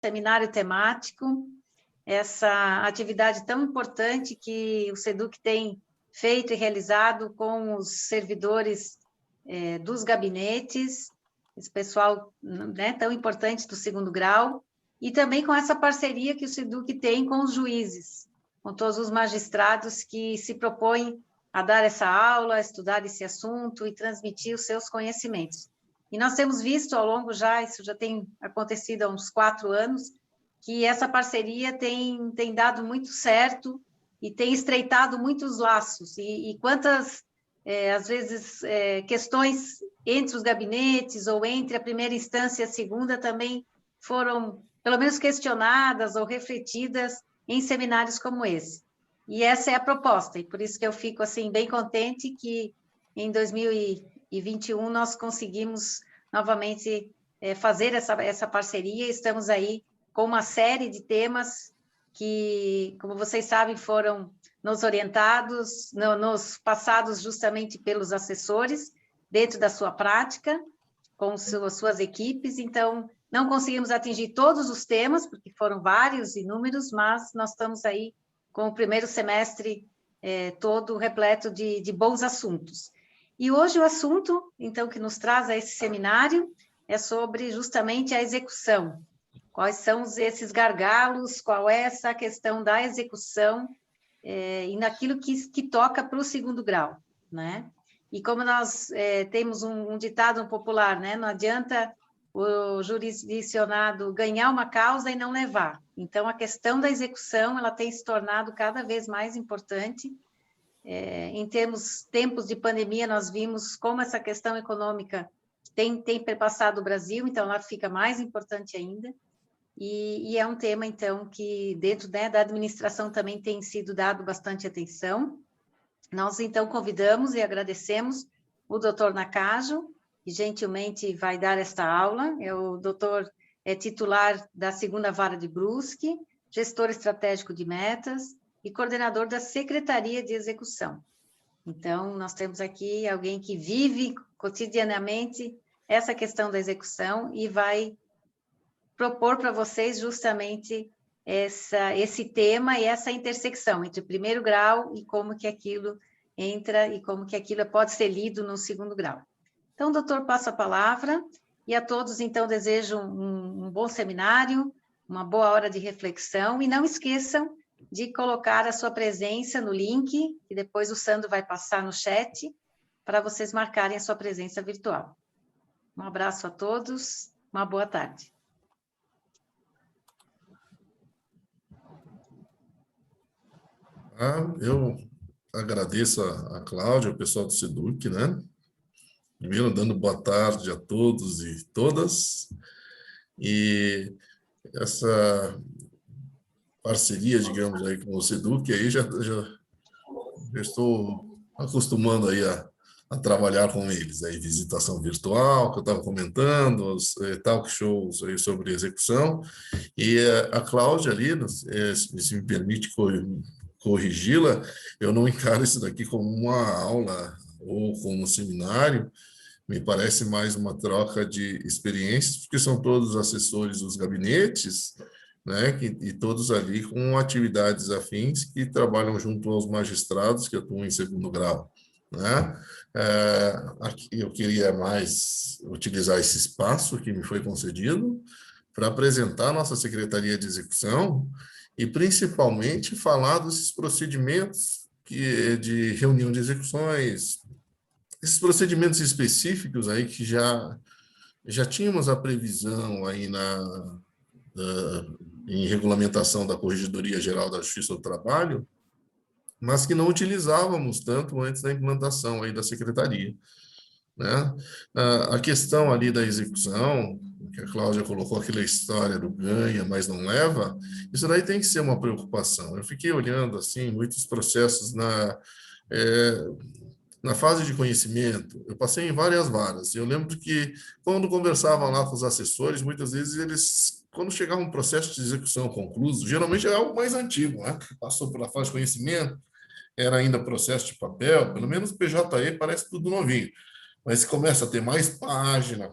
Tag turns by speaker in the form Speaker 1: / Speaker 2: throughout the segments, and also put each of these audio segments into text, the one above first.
Speaker 1: seminário temático, essa atividade tão importante que o SEDUC tem feito e realizado com os servidores dos gabinetes, esse pessoal, né, tão importante do segundo grau, e também com essa parceria que o SEDUC tem com os juízes, com todos os magistrados que se propõem a dar essa aula, a estudar esse assunto e transmitir os seus conhecimentos. E nós temos visto ao longo isso já tem acontecido há uns 4 anos, que essa parceria tem dado muito certo e tem estreitado muitos laços. E quantas, às vezes, questões entre os gabinetes ou entre a primeira instância e a segunda também foram, pelo menos, questionadas ou refletidas em seminários como esse. E essa é a proposta, e por isso que eu fico assim, bem contente que em 2021 nós conseguimos novamente fazer essa parceria, estamos aí com uma série de temas que, como vocês sabem, foram nos orientados, nos passados justamente pelos assessores, dentro da sua prática, com suas equipes. Então, não conseguimos atingir todos os temas, porque foram vários, inúmeros, mas nós estamos aí com o primeiro semestre todo repleto de bons assuntos. E hoje o assunto, então, que nos traz a esse seminário é sobre justamente a execução. Quais são esses gargalos, qual é essa questão da execução e naquilo que toca para o segundo grau, né? E como nós temos um ditado popular, né? Não adianta o jurisdicionado ganhar uma causa e não levar. Então, a questão da execução, ela tem se tornado cada vez mais importante. Em tempos de pandemia, nós vimos como essa questão econômica tem perpassado o Brasil, então ela fica mais importante ainda. E é um tema, então, que dentro, né, da administração também tem sido dado bastante atenção. Nós, então, convidamos e agradecemos o doutor Nakajo, que gentilmente vai dar esta aula. O doutor é titular da 2ª Vara de Brusque, gestor estratégico de metas e coordenador da Secretaria de Execução. Então, nós temos aqui alguém que vive cotidianamente essa questão da execução e vai propor para vocês justamente esse tema e essa intersecção entre o primeiro grau e como que aquilo entra e como que aquilo pode ser lido no segundo grau. Então, doutor, passo a palavra e a todos, então, desejo um bom seminário, uma boa hora de reflexão e não esqueçam de colocar a sua presença no link, que depois o Sandro vai passar no chat, para vocês marcarem a sua presença virtual. Um abraço a todos, uma boa tarde.
Speaker 2: Eu agradeço a Cláudia, o pessoal do SEDUC, né? Primeiro, dando boa tarde a todos e todas. E essa parceria, digamos, aí com o SEDUC, aí já estou acostumando aí a trabalhar com eles. Aí, visitação virtual, que eu estava comentando, os talk shows aí sobre execução. E a Cláudia ali, se me permite corrigi-la, eu não encaro isso daqui como uma aula ou como um seminário, me parece mais uma troca de experiências, porque são todos assessores dos gabinetes, né, e todos ali com atividades afins que trabalham junto aos magistrados que atuam em segundo grau, né? Aqui eu queria mais utilizar esse espaço que me foi concedido para apresentar a nossa Secretaria de Execução e, principalmente, falar desses procedimentos de reunião de execuções, esses procedimentos específicos aí que já tínhamos a previsão aí em regulamentação da Corregedoria Geral da Justiça do Trabalho, mas que não utilizávamos tanto antes da implantação aí da Secretaria, né? A questão ali da execução, que a Cláudia colocou aquela história do ganha, mas não leva, isso daí tem que ser uma preocupação. Eu fiquei olhando assim muitos processos na fase de conhecimento. Eu passei em várias varas. Eu lembro que quando conversava lá com os assessores, muitas vezes eles, quando chegava um processo de execução concluído, geralmente é algo mais antigo, né? Passou pela fase de conhecimento, era ainda processo de papel, pelo menos PJE parece tudo novinho. mas começa a ter mais página,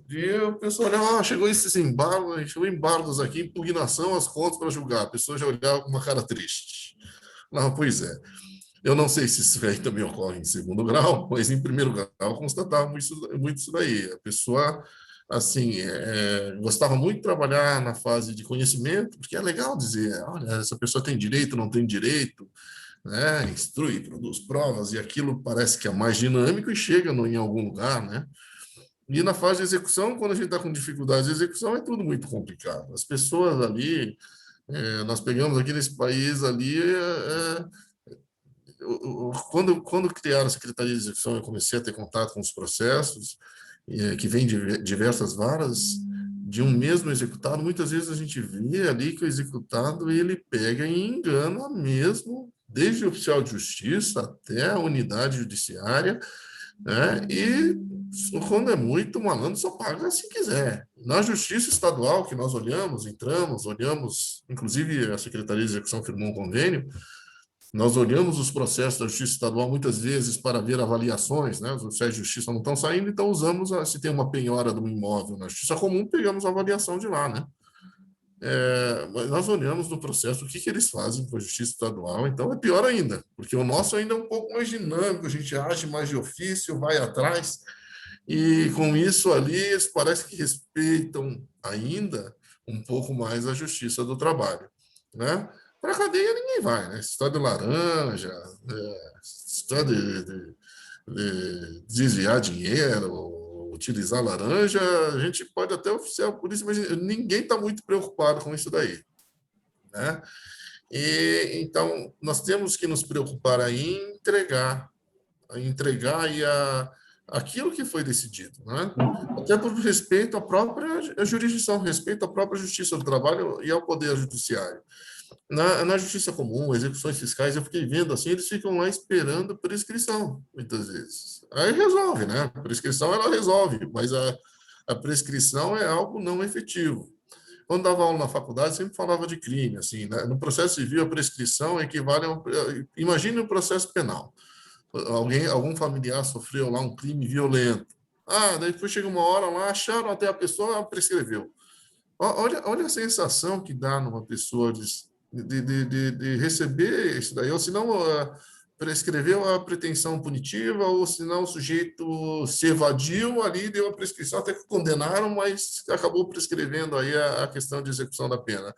Speaker 2: e o pessoal olha, chegou esses embargos, chegou embargos aqui, impugnação às contas para julgar. A pessoa já olhava com uma cara triste. Não, pois é. Eu não sei se isso aí também ocorre em segundo grau, mas em primeiro grau constatava muito isso daí. A pessoa, assim, gostava muito de trabalhar na fase de conhecimento, porque é legal dizer, olha, essa pessoa tem direito, não tem direito, né? Instrui, produz provas, e aquilo parece que é mais dinâmico e chega em algum lugar, né? E na fase de execução, quando a gente está com dificuldade de execução, é tudo muito complicado. As pessoas ali, nós pegamos aqui nesse país ali, quando criaram a Secretaria de Execução, eu comecei a ter contato com os processos, que vêm de diversas varas, de um mesmo executado. Muitas vezes a gente vê ali que o executado ele pega e engana mesmo, desde o oficial de justiça até a unidade judiciária, né? E quando é muito, o malandro só paga se quiser. Na Justiça Estadual, que nós olhamos, inclusive a Secretaria de Execução firmou um convênio. Nós olhamos os processos da Justiça Estadual muitas vezes para ver avaliações, né? Os oficiais de justiça não estão saindo, então usamos, se tem uma penhora de um imóvel na Justiça Comum, pegamos a avaliação de lá, né? Mas nós olhamos no processo o que eles fazem com a Justiça Estadual, então é pior ainda, porque o nosso ainda é um pouco mais dinâmico, a gente age mais de ofício, vai atrás, e com isso ali, eles parece que respeitam ainda um pouco mais a Justiça do Trabalho, né? Para a cadeia ninguém vai, né? História de laranja, história de desviar dinheiro, utilizar laranja, a gente pode até oficiar a polícia, mas ninguém está muito preocupado com isso daí, né? E então nós temos que nos preocupar aí em entregar aí aquilo que foi decidido, né? Até por respeito à própria jurisdição, respeito à própria Justiça do Trabalho e ao Poder Judiciário. Na Justiça Comum, execuções fiscais, eu fiquei vendo assim, eles ficam lá esperando prescrição, muitas vezes. Aí resolve, né? A prescrição, ela resolve, mas a prescrição é algo não efetivo. Quando dava aula na faculdade, sempre falava de crime, assim, né? No processo civil, a prescrição equivale a imagine um processo penal. Algum familiar sofreu lá um crime violento. Daí depois chega uma hora lá, acharam até a pessoa, prescreveu. Olha a sensação que dá numa pessoa de receber isso daí, ou se não prescreveu a pretensão punitiva, ou se não o sujeito se evadiu ali, deu a prescrição, até que condenaram, mas acabou prescrevendo aí a questão de execução da pena.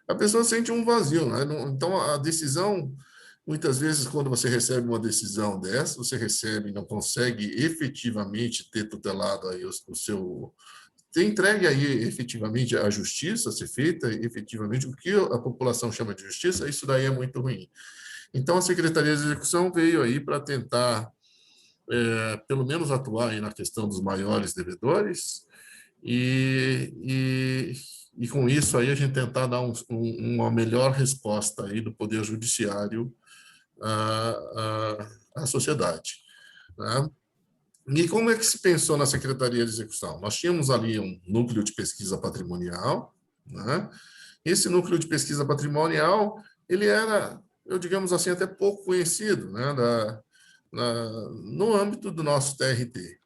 Speaker 2: A pessoa sente um vazio, né? Então, a decisão, muitas vezes, quando você recebe uma decisão dessa, você recebe e não consegue efetivamente ter tutelado aí o seu... ter entregue aí efetivamente a justiça, ser feita efetivamente o que a população chama de justiça, isso daí é muito ruim. Então, a Secretaria de Execução veio aí para tentar, pelo menos, atuar aí na questão dos maiores devedores e com isso aí a gente tentar dar uma melhor resposta aí do Poder Judiciário à sociedade, né? E como é que se pensou na Secretaria de Execução? Nós tínhamos ali um núcleo de pesquisa patrimonial, né? Esse núcleo de pesquisa patrimonial, ele era, eu digamos assim, até pouco conhecido, né? No âmbito do nosso TRT.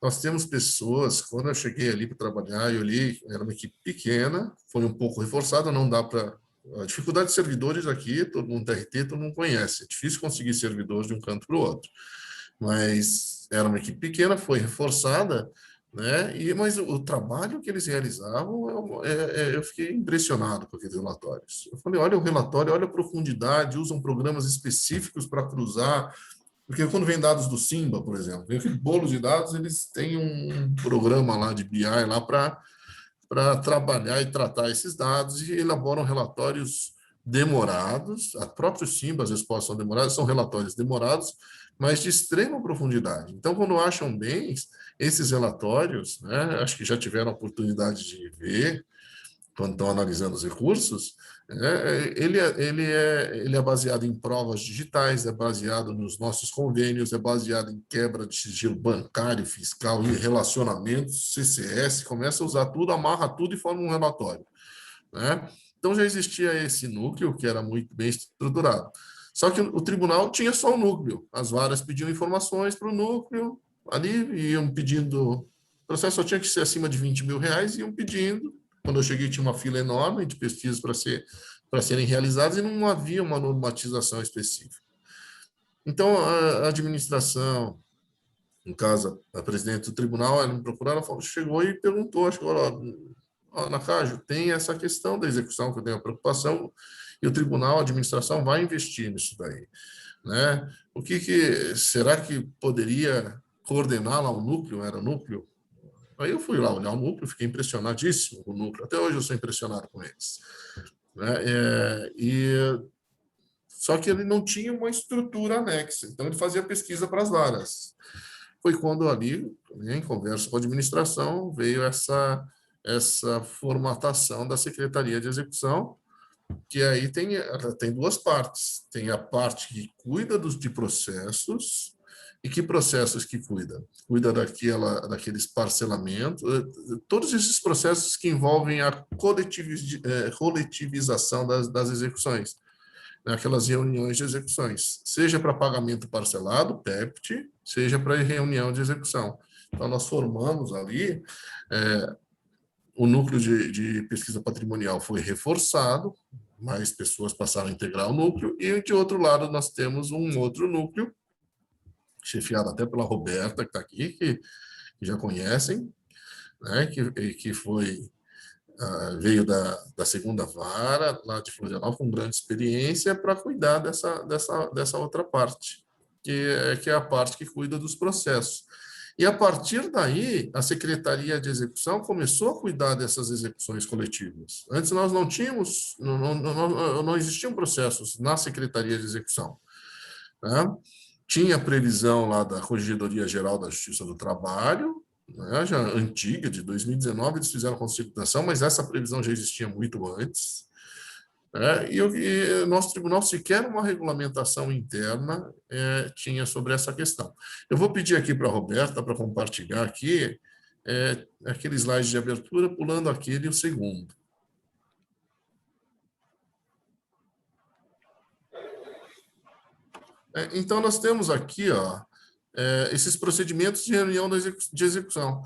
Speaker 2: Nós temos pessoas, quando eu cheguei ali para trabalhar, eu li, era uma equipe pequena, foi um pouco reforçada, não dá para... A dificuldade de servidores aqui, todo mundo TRT, todo mundo conhece, é difícil conseguir servidores de um canto para o outro. Mas era uma equipe pequena, foi reforçada, né? Mas o trabalho que eles realizavam, eu fiquei impressionado com aqueles relatórios. Eu falei, olha o relatório, olha a profundidade, usam programas específicos para cruzar, porque quando vem dados do Simba, por exemplo, vem aquele bolo de dados, eles têm um programa lá de BI lá para trabalhar e tratar esses dados e elaboram relatórios demorados. A própria Simba, as respostas são demoradas, são relatórios demorados, mas de extrema profundidade. Então, quando acham bem esses relatórios, né, acho que já tiveram a oportunidade de ver, quando estão analisando os recursos, ele é baseado em provas digitais, é baseado nos nossos convênios, é baseado em quebra de sigilo bancário, fiscal e relacionamentos, CCS, começa a usar tudo, amarra tudo e forma um relatório, né? Então, já existia esse núcleo, que era muito bem estruturado. Só que o tribunal tinha só o núcleo. As varas pediam informações para o núcleo, ali iam pedindo, o processo só tinha que ser acima de R$ 20.000, iam pedindo. Quando eu cheguei, tinha uma fila enorme de pesquisas para serem realizadas e não havia uma normatização específica. Então, a administração, no caso, a presidente do tribunal, ela me procurou, ela chegou e perguntou, acho que, Anacaju, tem essa questão da execução que eu tenho a preocupação, e o tribunal, a administração vai investir nisso daí, né? Será que poderia coordenar lá o núcleo? Era o núcleo? Aí eu fui lá olhar o núcleo, fiquei impressionadíssimo com o núcleo. Até hoje eu sou impressionado com eles, né? Só que ele não tinha uma estrutura anexa, então ele fazia pesquisa para as varas. Foi quando ali, em conversa com a administração, veio essa formatação da Secretaria de Execução, que aí tem duas partes. Tem a parte que cuida de processos. E que processos que cuida? Cuida daqueles parcelamentos, todos esses processos que envolvem a coletivização das execuções, aquelas reuniões de execuções, seja para pagamento parcelado, PEPT, seja para reunião de execução. Então, nós formamos ali, o núcleo de pesquisa patrimonial foi reforçado, mais pessoas passaram a integrar o núcleo, e, de outro lado, nós temos um outro núcleo, chefiado até pela Roberta, que está aqui, que já conhecem, né, que veio da segunda vara, lá de Florianópolis, com grande experiência, para cuidar dessa outra parte, que é a parte que cuida dos processos. E, a partir daí, a Secretaria de Execução começou a cuidar dessas execuções coletivas. Antes, nós não tínhamos, não existiam processos na Secretaria de Execução, né? Tinha previsão lá da Corregedoria Geral da Justiça do Trabalho, né, já antiga, de 2019, eles fizeram a constituição, mas essa previsão já existia muito antes. Né, e o nosso tribunal, sequer uma regulamentação interna tinha sobre essa questão. Eu vou pedir aqui para a Roberta, para compartilhar aqui, aquele slide de abertura, pulando aquele, o segundo. Então, nós temos aqui esses procedimentos de reunião de execução.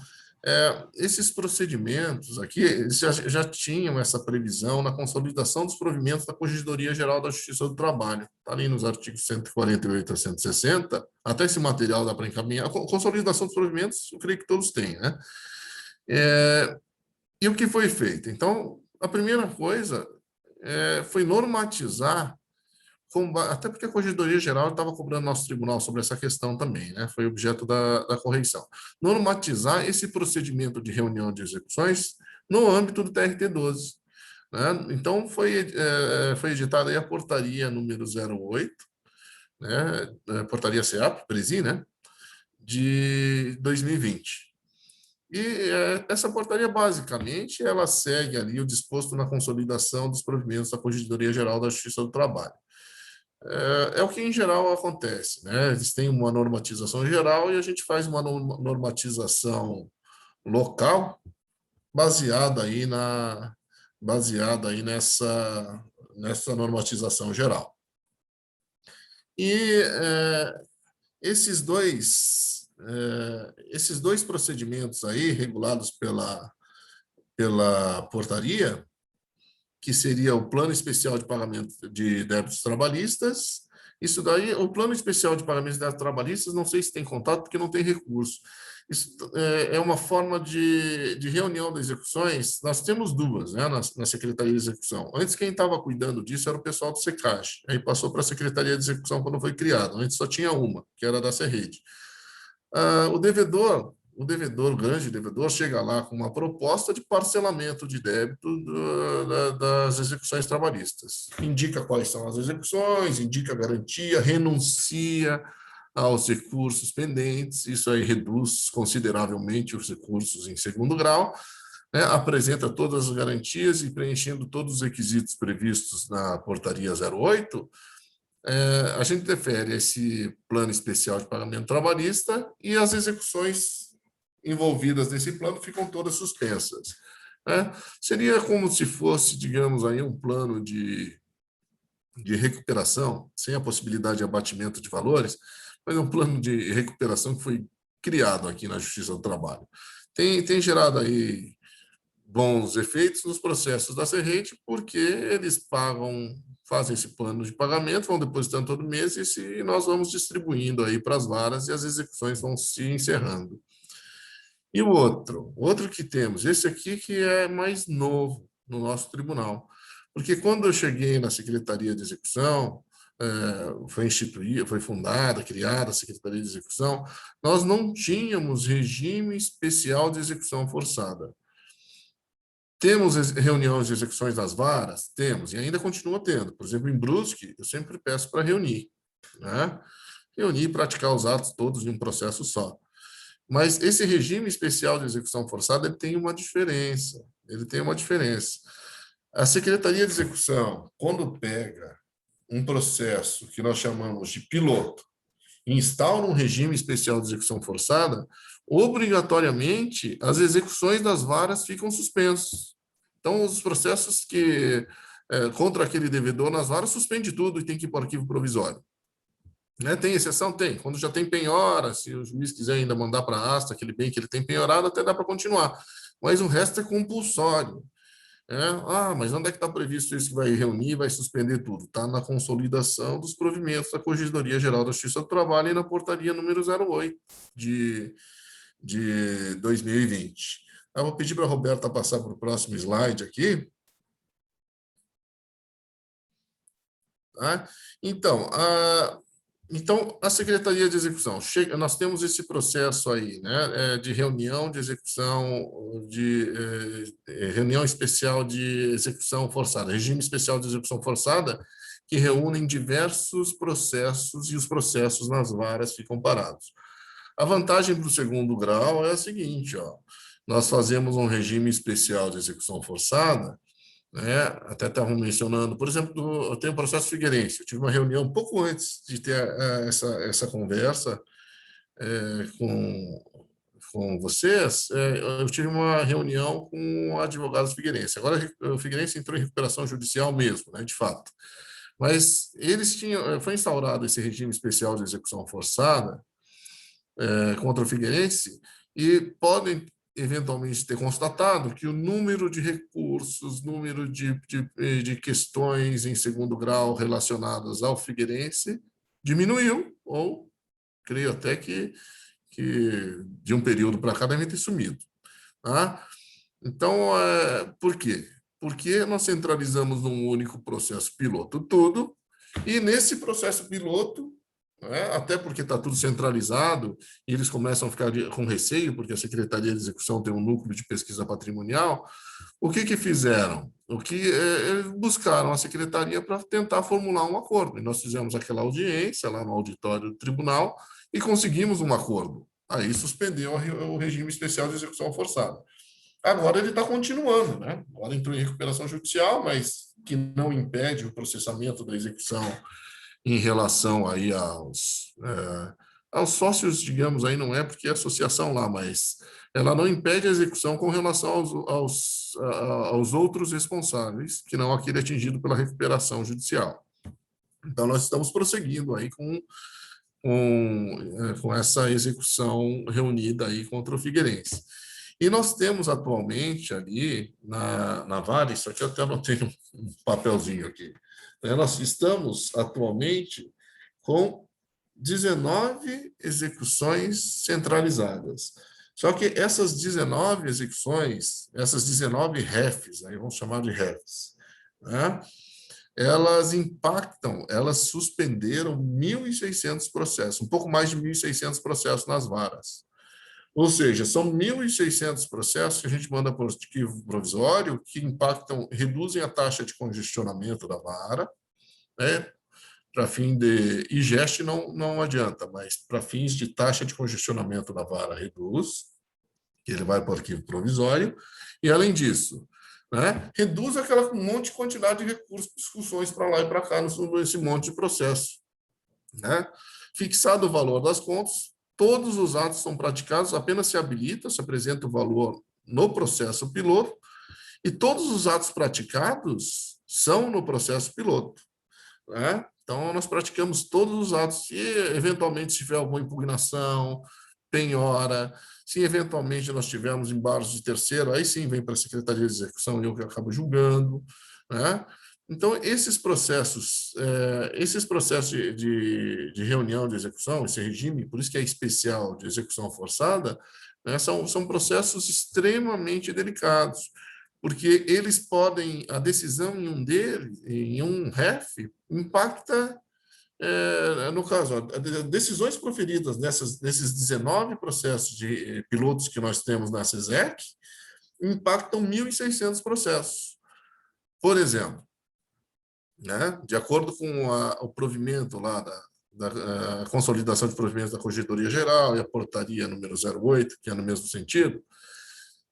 Speaker 2: Esses procedimentos aqui, eles já tinham essa previsão na consolidação dos provimentos da Corregedoria Geral da Justiça do Trabalho. Está ali nos artigos 148 a 160, até esse material dá para encaminhar. A consolidação dos provimentos, eu creio que todos têm, né? E o que foi feito? Então, a primeira coisa foi normatizar, até porque a Corregedoria Geral estava cobrando nosso tribunal sobre essa questão também, né? Foi objeto da correição. Normatizar esse procedimento de reunião de execuções no âmbito do TRT-12. Né? Então, foi editada aí a portaria número 08, né? Portaria CEAP, Presi, né? De 2020. E essa portaria, basicamente, ela segue ali o disposto na consolidação dos provimentos da Corregedoria Geral da Justiça do Trabalho. É o que, em geral, acontece, né? Eles têm uma normatização geral e a gente faz uma normatização local baseada aí nessa normatização geral. E esses dois procedimentos aí, regulados pela portaria, que seria o Plano Especial de Pagamento de Débitos Trabalhistas. Isso daí, o Plano Especial de Pagamento de Débitos Trabalhistas, não sei se tem contato, porque não tem recurso. Isso é uma forma de reunião das execuções. Nós temos duas, né, na Secretaria de Execução. Antes, quem estava cuidando disso era o pessoal do SECAG. Aí passou para a Secretaria de Execução quando foi criado. Antes só tinha uma, que era da Serrede. O grande devedor, chega lá com uma proposta de parcelamento de débito das execuções trabalhistas. Indica quais são as execuções, indica a garantia, renuncia aos recursos pendentes, isso aí reduz consideravelmente os recursos em segundo grau, né? Apresenta todas as garantias e preenchendo todos os requisitos previstos na portaria 08, a gente defere esse plano especial de pagamento trabalhista e as execuções envolvidas nesse plano ficam todas suspensas. Né? Seria como se fosse, digamos, aí um plano de recuperação, sem a possibilidade de abatimento de valores, mas é um plano de recuperação que foi criado aqui na Justiça do Trabalho. Tem gerado aí bons efeitos nos processos da Serrente, porque eles fazem esse plano de pagamento, vão depositando todo mês e nós vamos distribuindo aí para as varas e as execuções vão se encerrando. E o outro que temos, esse aqui que é mais novo no nosso tribunal, porque quando eu cheguei na Secretaria de Execução, foi fundada, criada a Secretaria de Execução, nós não tínhamos regime especial de execução forçada. Temos reuniões de execuções das varas? Temos, e ainda continua tendo. Por exemplo, em Brusque, eu sempre peço para reunir, né? Reunir e praticar os atos todos em um processo só. Mas esse regime especial de execução forçada ele tem uma diferença. A Secretaria de Execução, quando pega um processo que nós chamamos de piloto e instaura um regime especial de execução forçada, obrigatoriamente as execuções das varas ficam suspensas. Então, os processos contra aquele devedor nas varas suspende tudo e tem que ir para o arquivo provisório. Né? Tem exceção? Tem. Quando já tem penhora, se o juiz quiser ainda mandar para a asta aquele bem que ele tem penhorado, até dá para continuar. Mas o resto é compulsório. Mas onde é que está previsto isso que vai reunir, vai suspender tudo? Está na consolidação dos provimentos da Corregedoria Geral da Justiça do Trabalho e na portaria número 08 de 2020. Eu vou pedir para a Roberta passar para o próximo slide aqui. Tá? Então, a Secretaria de Execução, nós temos esse processo aí, né, de reunião de execução, reunião especial de execução forçada, regime especial de execução forçada, que reúnem diversos processos e os processos nas varas ficam parados. A vantagem para o segundo grau é a seguinte, nós fazemos um regime especial de execução forçada, né? Até estavam mencionando, por exemplo, eu tenho o processo figueirense, eu tive uma reunião um pouco antes de ter essa conversa com vocês, eu tive uma reunião com advogados figueirense. Agora o Figueirense entrou em recuperação judicial mesmo, né, de fato. Mas foi instaurado esse regime especial de execução forçada contra o Figueirense e podem eventualmente ter constatado que o número de recursos, número de questões em segundo grau relacionadas ao Figueirense diminuiu, ou creio até que de um período para cá devem ter sumido. Tá? Então, por quê? Porque nós centralizamos num único processo piloto tudo, e nesse processo piloto, até porque está tudo centralizado, e eles começam a ficar com receio, porque a Secretaria de Execução tem um núcleo de pesquisa patrimonial. O que fizeram? Buscaram a Secretaria para tentar formular um acordo. E nós fizemos aquela audiência lá no auditório do tribunal e conseguimos um acordo. Aí suspendeu o regime especial de execução forçada. Agora ele está continuando, né? Agora entrou em recuperação judicial, mas que não impede o processamento da execução em relação aí aos sócios, digamos, aí não é porque é associação lá, mas ela não impede a execução com relação aos outros responsáveis, que não aquele atingido pela recuperação judicial. Então, nós estamos prosseguindo aí com essa execução reunida aí contra o Figueirense. E nós temos atualmente ali na vara, isso aqui eu até anotei um papelzinho aqui, nós estamos atualmente com 19 execuções centralizadas. Só que essas 19 execuções, essas 19 refs, aí vamos chamar de refs, né? Elas suspenderam 1.600 processos, um pouco mais de 1.600 processos nas varas. Ou seja, são 1.600 processos que a gente manda para o arquivo provisório que reduzem a taxa de congestionamento da vara, né? Para fim de IGEST não adianta, mas para fins de taxa de congestionamento da vara reduz, que ele vai para o arquivo provisório, e além disso, né, reduz aquela quantidade de recursos, discussões para lá e para cá nesse monte de processo. Né? Fixado o valor das contas, todos os atos são praticados, apenas se apresenta o valor no processo piloto, e todos os atos praticados são no processo piloto. Né? Então, nós praticamos todos os atos, e eventualmente, se tiver alguma impugnação, penhora, se eventualmente nós tivermos embargos de terceiro, aí sim vem para a Secretaria de Execução e eu que acabo julgando, né? Então, esses processos de reunião de execução, esse regime, por isso que é especial de execução forçada, né, são processos extremamente delicados, porque eles podem, a decisão em um REF, impacta, no caso, decisões proferidas nesses 19 processos de pilotos que nós temos na SESEC, impactam 1.600 processos. Por exemplo, né, de acordo com o provimento lá da consolidação de provimentos da Corregedoria Geral e a portaria número 08, que é no mesmo sentido,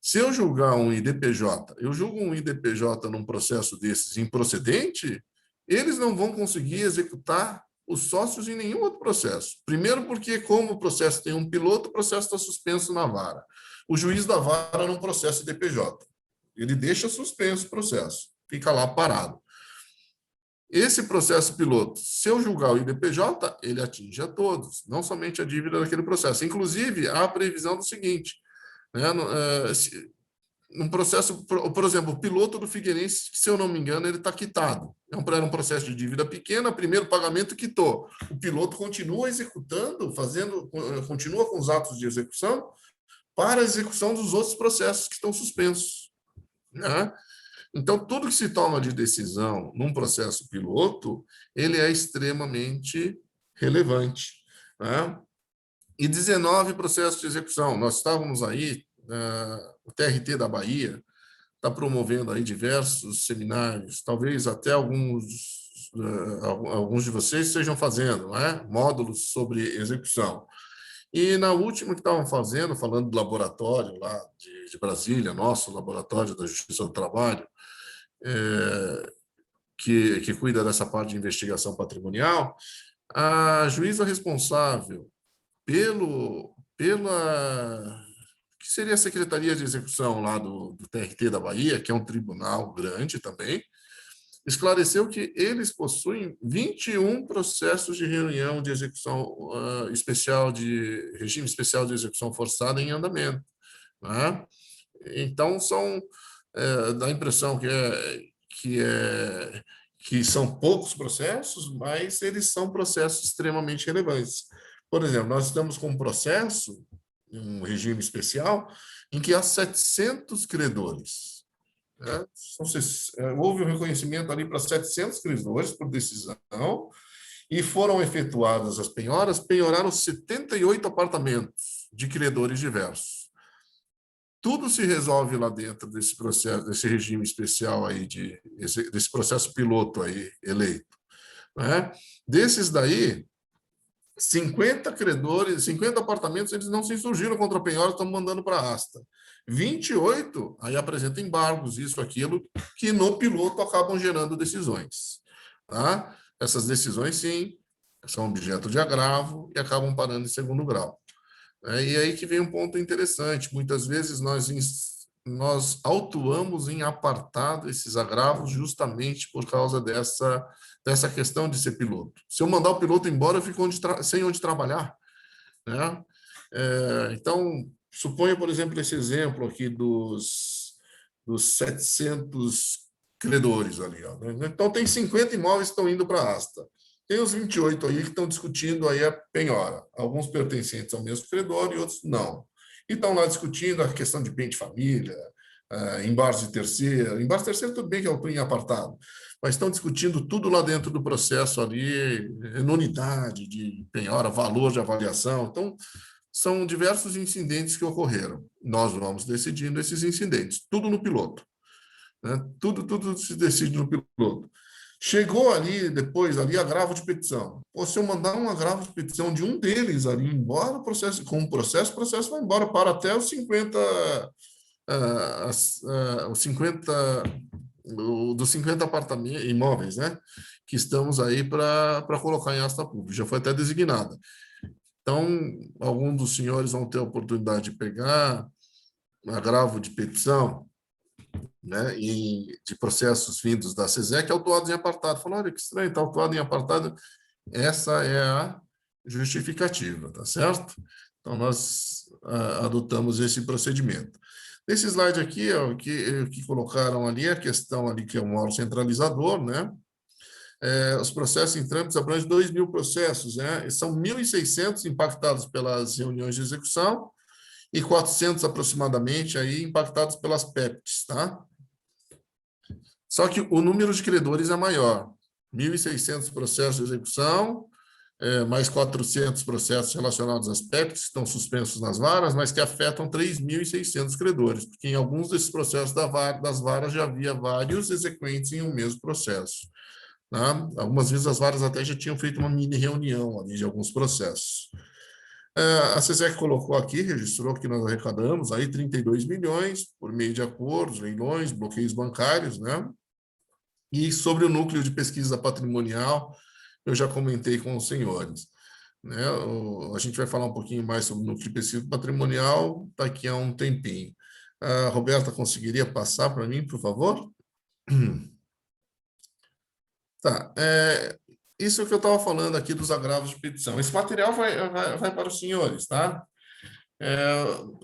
Speaker 2: se eu julgar um IDPJ, eu julgo um IDPJ num processo desses improcedente, eles não vão conseguir executar os sócios em nenhum outro processo. Primeiro porque, como o processo tem um piloto, o processo está suspenso na vara. O juiz da vara não processa IDPJ. Ele deixa suspenso o processo, fica lá parado. Esse processo piloto, se eu julgar o IDPJ, ele atinge a todos, não somente a dívida daquele processo. Inclusive, há a previsão do seguinte, né, num processo, por exemplo, o piloto do Figueirense, se eu não me engano, ele está quitado. Era um processo de dívida pequena, primeiro pagamento quitou. O piloto continua executando, continua com os atos de execução para a execução dos outros processos que estão suspensos, né? Então, tudo que se toma de decisão num processo piloto, ele é extremamente relevante, né? E 19 processos de execução. Nós estávamos aí, o TRT da Bahia está promovendo aí diversos seminários, talvez até alguns de vocês estejam fazendo, né? Módulos sobre execução. E na última que estavam fazendo, falando do laboratório lá de Brasília, nosso laboratório da Justiça do Trabalho, que cuida dessa parte de investigação patrimonial, a juíza responsável pela que seria a Secretaria de Execução lá do TRT da Bahia, que é um tribunal grande também, esclareceu que eles possuem 21 processos de reunião de execução especial, de regime especial de execução forçada em andamento, né? Então, dá a impressão que são poucos processos, mas eles são processos extremamente relevantes. Por exemplo, nós estamos com um processo, um regime especial, em que há 700 credores. Né? Houve um reconhecimento ali para 700 credores por decisão e foram efetuadas as penhoras, penhoraram 78 apartamentos de credores diversos. Tudo se resolve lá dentro desse processo, desse regime especial aí, desse processo piloto aí eleito, né? Desses daí, 50 credores, 50 apartamentos, eles não se insurgiram contra a penhora, estão mandando para a asta. 28 aí apresentam embargos, isso, aquilo, que no piloto acabam gerando decisões. Tá? Essas decisões, sim, são objeto de agravo e acabam parando em segundo grau. E aí que vem um ponto interessante. Muitas vezes nós autuamos em apartado esses agravos justamente por causa dessa questão de ser piloto. Se eu mandar o piloto embora, eu fico sem onde trabalhar, né? Então, suponha, por exemplo, esse exemplo aqui dos 700 credores ali. Ó, né? Então, tem 50 imóveis que estão indo para a asta. Tem os 28 aí que estão discutindo aí a penhora. Alguns pertencentes ao mesmo credor e outros não. E estão lá discutindo a questão de bem de família, embargos de terceiro. Embargos de terceiro, tudo bem que é o em apartado, mas estão discutindo tudo lá dentro do processo ali, nulidade de penhora, valor de avaliação. Então, são diversos incidentes que ocorreram. Nós vamos decidindo esses incidentes, tudo no piloto. Né? Tudo se decide no piloto. Chegou ali, depois, ali, agravo de petição. Ou se eu mandar um agravo de petição de um deles ali embora, o processo vai embora para até os 50, dos 50 apartamentos, imóveis, né? Que estamos aí para colocar em asta pública. Já foi até designada. Então, alguns dos senhores vão ter a oportunidade de pegar agravo de petição, né, e de processos vindos da SESEC autuados em apartado. Falaram, olha, que estranho, está autuado em apartado. Essa é a justificativa, tá certo? Então, nós adotamos esse procedimento. Nesse slide aqui, ó, que colocaram ali, a questão ali que é um órgão centralizador, né? Os processos em trâmites abrangem 2.000 processos, né? E são 1.600 impactados pelas reuniões de execução e 400 aproximadamente aí impactados pelas PEPs, tá? Só que o número de credores é maior. 1.600 processos de execução, mais 400 processos relacionados às PEPs, que estão suspensos nas varas, mas que afetam 3.600 credores, porque em alguns desses processos das varas já havia vários exequentes em um mesmo processo. Tá? Algumas vezes as varas até já tinham feito uma mini reunião ali de alguns processos. A SESEC colocou aqui, registrou que nós arrecadamos aí 32 milhões por meio de acordos, leilões, bloqueios bancários, né? E sobre o núcleo de pesquisa patrimonial, eu já comentei com os senhores. Né? A gente vai falar um pouquinho mais sobre o núcleo de pesquisa patrimonial daqui a um tempinho. A Roberta conseguiria passar para mim, por favor? Tá. Isso que eu estava falando aqui dos agravos de petição. Esse material vai para os senhores, tá?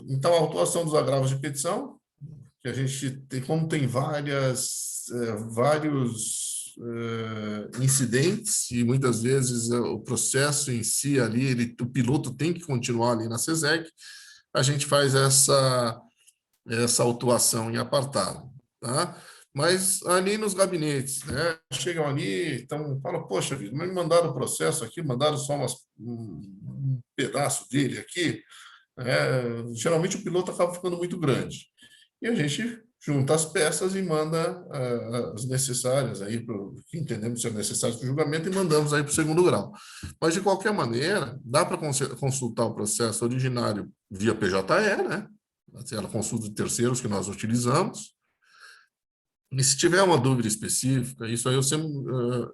Speaker 2: Então, a autuação dos agravos de petição, que a gente tem, como tem vários incidentes, e muitas vezes o processo em si ali, o piloto tem que continuar ali na SESEC, a gente faz essa autuação em apartado, tá? Mas ali nos gabinetes, né? Chegam ali, então falam, poxa vida, mas me mandaram o processo aqui, mandaram só um pedaço dele aqui. Geralmente o piloto acaba ficando muito grande. E a gente junta as peças e manda as necessárias aí que entendemos ser necessárias para o julgamento e mandamos aí para o segundo grau. Mas, de qualquer maneira, dá para consultar o processo originário via PJE, né? Ela consulta de terceiros que nós utilizamos. E se tiver uma dúvida específica, isso aí eu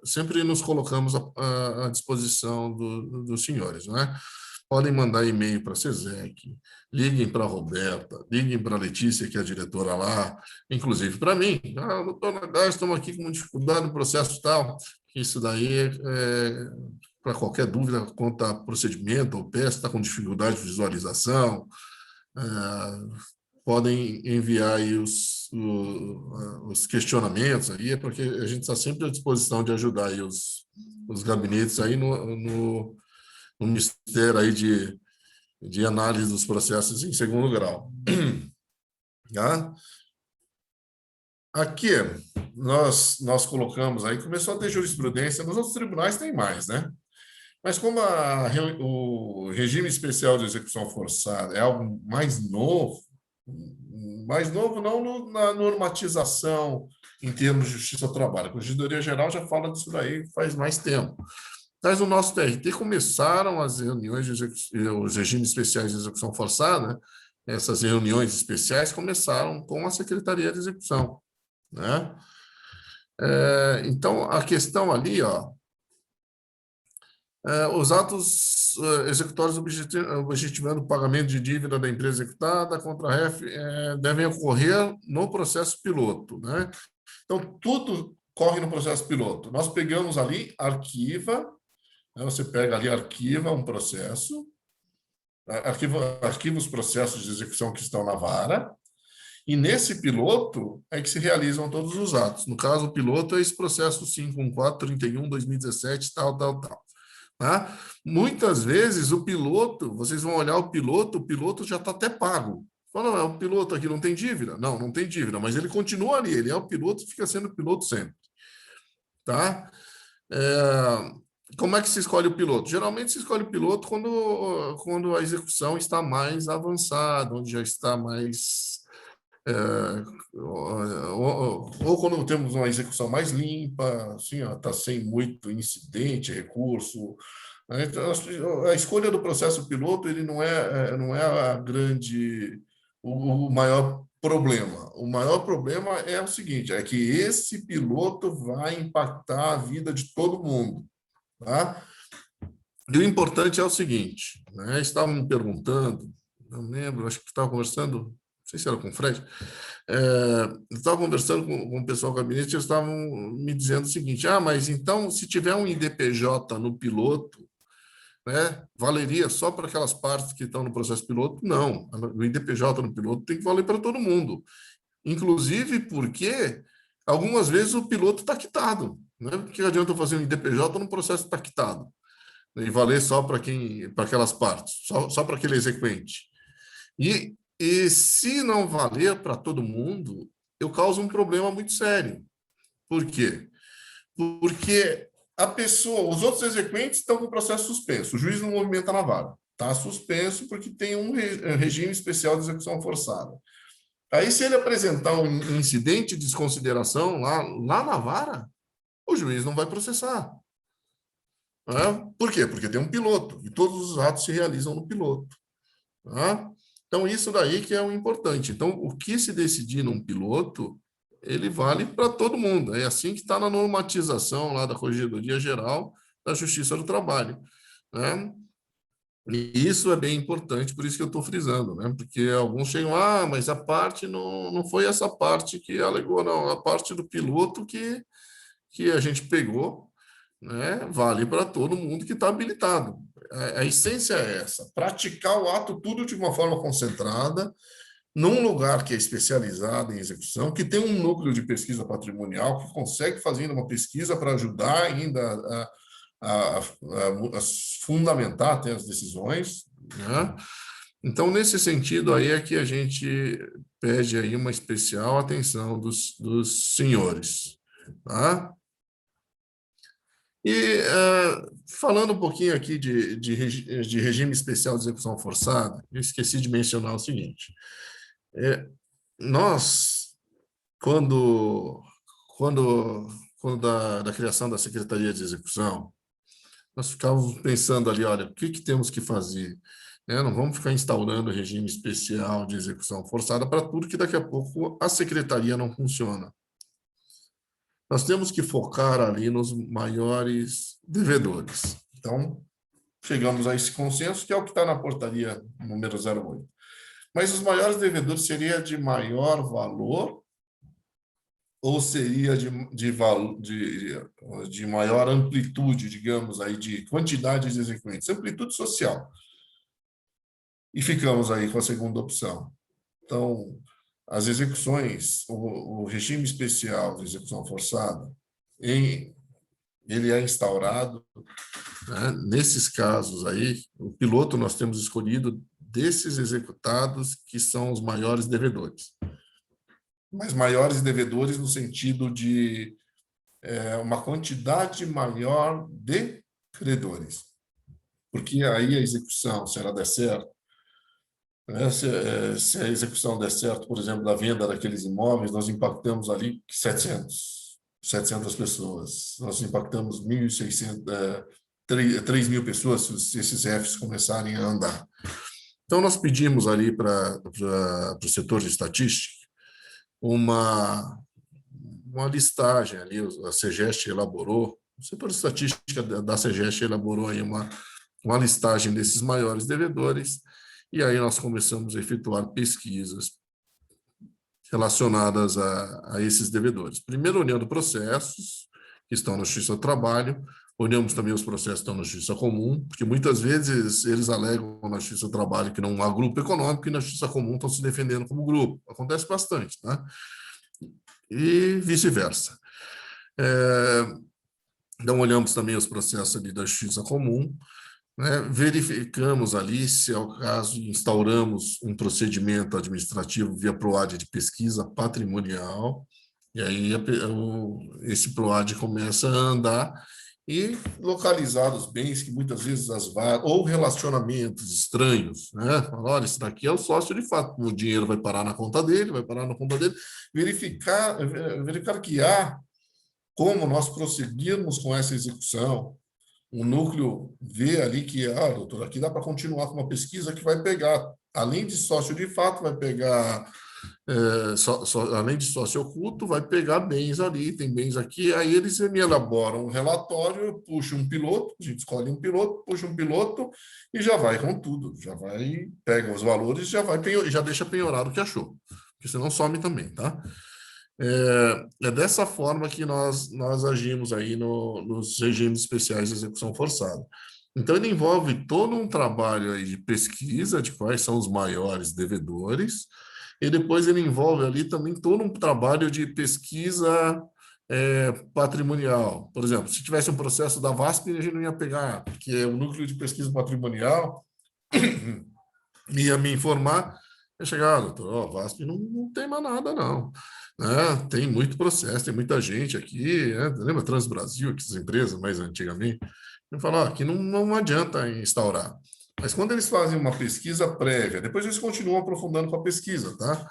Speaker 2: sempre nos colocamos à disposição dos senhores, né? Podem mandar e-mail para a SESEC, liguem para a Roberta, liguem para a Letícia, que é a diretora lá, inclusive para mim. Doutor Nagai, estamos aqui com dificuldade no processo tal. Isso daí para qualquer dúvida quanto a procedimento ou peça, está com dificuldade de visualização, podem enviar aí os questionamentos aí, porque a gente está sempre à disposição de ajudar aí os gabinetes aí no Ministério aí de análise dos processos em segundo grau. Tá? Aqui, nós colocamos aí, começou a ter jurisprudência, nos outros tribunais tem mais, né? Mas como o regime especial de execução forçada é algo mais novo não na normatização em termos de justiça do trabalho, a Corregedoria Geral já fala disso daí faz mais tempo. Mas no nosso TRT começaram as reuniões os regimes especiais de execução forçada, essas reuniões especiais começaram com a Secretaria de Execução, né? Então, a questão ali, ó, os atos executórios objetivando o pagamento de dívida da empresa executada contra a REF devem ocorrer no processo piloto, né? Então, tudo corre no processo piloto. Nós pegamos ali, arquiva, né? Você pega ali, arquiva um processo, arquiva os processos de execução que estão na vara, e nesse piloto é que se realizam todos os atos. No caso, o piloto é esse processo 514/31/2017, tal. Tá? Muitas vezes o piloto, vocês vão olhar o piloto já está até pago. Fala, o piloto aqui não tem dívida? Não tem dívida, mas ele continua ali, ele é o piloto e fica sendo piloto sempre. Tá? Como é que se escolhe o piloto? Geralmente se escolhe o piloto quando a execução está mais avançada, onde já está mais... ou quando temos uma execução mais limpa, assim, está sem muito incidente, recurso. Então, a escolha do processo piloto ele não é o maior problema. O maior problema é o seguinte, é que esse piloto vai impactar a vida de todo mundo. Tá? E o importante é o seguinte, né? Estavam me perguntando, não lembro, acho que estava conversando, não sei se era com o Fred, eu estava conversando com o pessoal do gabinete, eles estavam me dizendo o seguinte, mas então, se tiver um IDPJ no piloto, né? Valeria só para aquelas partes que estão no processo piloto? Não. O IDPJ no piloto tem que valer para todo mundo. Inclusive porque algumas vezes o piloto está quitado. Né? Porque adianta eu fazer um IDPJ no processo está quitado e valer só para aquelas partes, só para aquele exequente. E se não valer para todo mundo, eu causo um problema muito sério. Por quê? Porque a pessoa, os outros exequentes estão com o processo suspenso, o juiz não movimenta na vara, está suspenso porque tem um regime especial de execução forçada. Aí, se ele apresentar um incidente de desconsideração lá na vara, o juiz não vai processar. Por quê? Porque tem um piloto, e todos os atos se realizam no piloto. Então, isso daí que é o importante. Então, o que se decidir num piloto, ele vale para todo mundo. É assim que está na normatização lá da Corregedoria Geral da Justiça do Trabalho. Né? E isso é bem importante, por isso que eu estou frisando, né? Porque alguns chegam, mas a parte não foi essa parte que alegou, não, a parte do piloto que a gente pegou, né? Vale para todo mundo que está habilitado. A essência é essa, praticar o ato tudo de uma forma concentrada, num lugar que é especializado em execução, que tem um núcleo de pesquisa patrimonial, que consegue fazer uma pesquisa para ajudar ainda a fundamentar até as decisões, né? Então, nesse sentido aí é que a gente pede aí uma especial atenção dos senhores, tá? E falando um pouquinho aqui de regime especial de execução forçada, eu esqueci de mencionar o seguinte. Nós, quando da criação da Secretaria de Execução, nós ficávamos pensando ali, olha, o que temos que fazer? Não vamos ficar instaurando regime especial de execução forçada para tudo que daqui a pouco a secretaria não funciona. Nós temos que focar ali nos maiores devedores. Então, chegamos a esse consenso, que é o que está na portaria número 08. Mas os maiores devedores seria de maior valor ou seria de maior amplitude, digamos, aí, de quantidade de exequentes? Amplitude social. E ficamos aí com a segunda opção. Então, as execuções, o regime especial de execução forçada, ele é instaurado, né? Nesses casos aí, o piloto nós temos escolhido desses executados que são os maiores devedores. Mas maiores devedores no sentido de uma quantidade maior de credores. Porque aí a execução, se ela der certo, né, se a execução der certo, por exemplo, da venda daqueles imóveis, nós impactamos ali 700 pessoas. Nós impactamos 1.600, 3.000 pessoas se esses Fs começarem a andar. Então, nós pedimos ali para o setor de estatística uma listagem ali, a CEGEST elaborou, o setor de estatística da CEGEST elaborou aí uma listagem desses maiores devedores, e aí nós começamos a efetuar pesquisas relacionadas a esses devedores. Primeiro, olhando processos que estão na Justiça do Trabalho, olhamos também os processos que estão na Justiça Comum, porque muitas vezes eles alegam na Justiça do Trabalho que não há grupo econômico e na Justiça Comum estão se defendendo como grupo. Acontece bastante, tá? E vice-versa. Então, olhamos também os processos ali da Justiça Comum, né? Verificamos ali, se é o caso, instauramos um procedimento administrativo via PROAD de pesquisa patrimonial, e aí esse PROAD começa a andar e localizar os bens que muitas vezes ou relacionamentos estranhos, né? Falar, olha, esse daqui é o sócio de fato, o dinheiro vai parar na conta dele, verificar que há como nós prosseguirmos com essa execução. O núcleo vê ali que, doutor, aqui dá para continuar com uma pesquisa que vai pegar, além de sócio de fato, vai pegar, além de sócio oculto, vai pegar bens ali, tem bens aqui, aí eles me elaboram um relatório, puxa um piloto, a gente escolhe um piloto, puxa um piloto e já vai com tudo, pega os valores, já deixa penhorado o que achou, porque senão some também, tá? É dessa forma que nós agimos aí nos regimes especiais de execução forçada. Então, ele envolve todo um trabalho aí de pesquisa de quais são os maiores devedores, e depois ele envolve ali também todo um trabalho de pesquisa patrimonial. Por exemplo, se tivesse um processo da VASP, a gente não ia pegar, que é o núcleo de pesquisa patrimonial, ia me informar, ia chegar, doutor, ó, VASP não tem mais nada, não. Né? Tem muito processo, tem muita gente aqui, né? Lembra Transbrasil, que essas empresas mais antigamente? Eu falo, ó, aqui não adianta instaurar. Mas quando eles fazem uma pesquisa prévia, depois eles continuam aprofundando com a pesquisa, tá?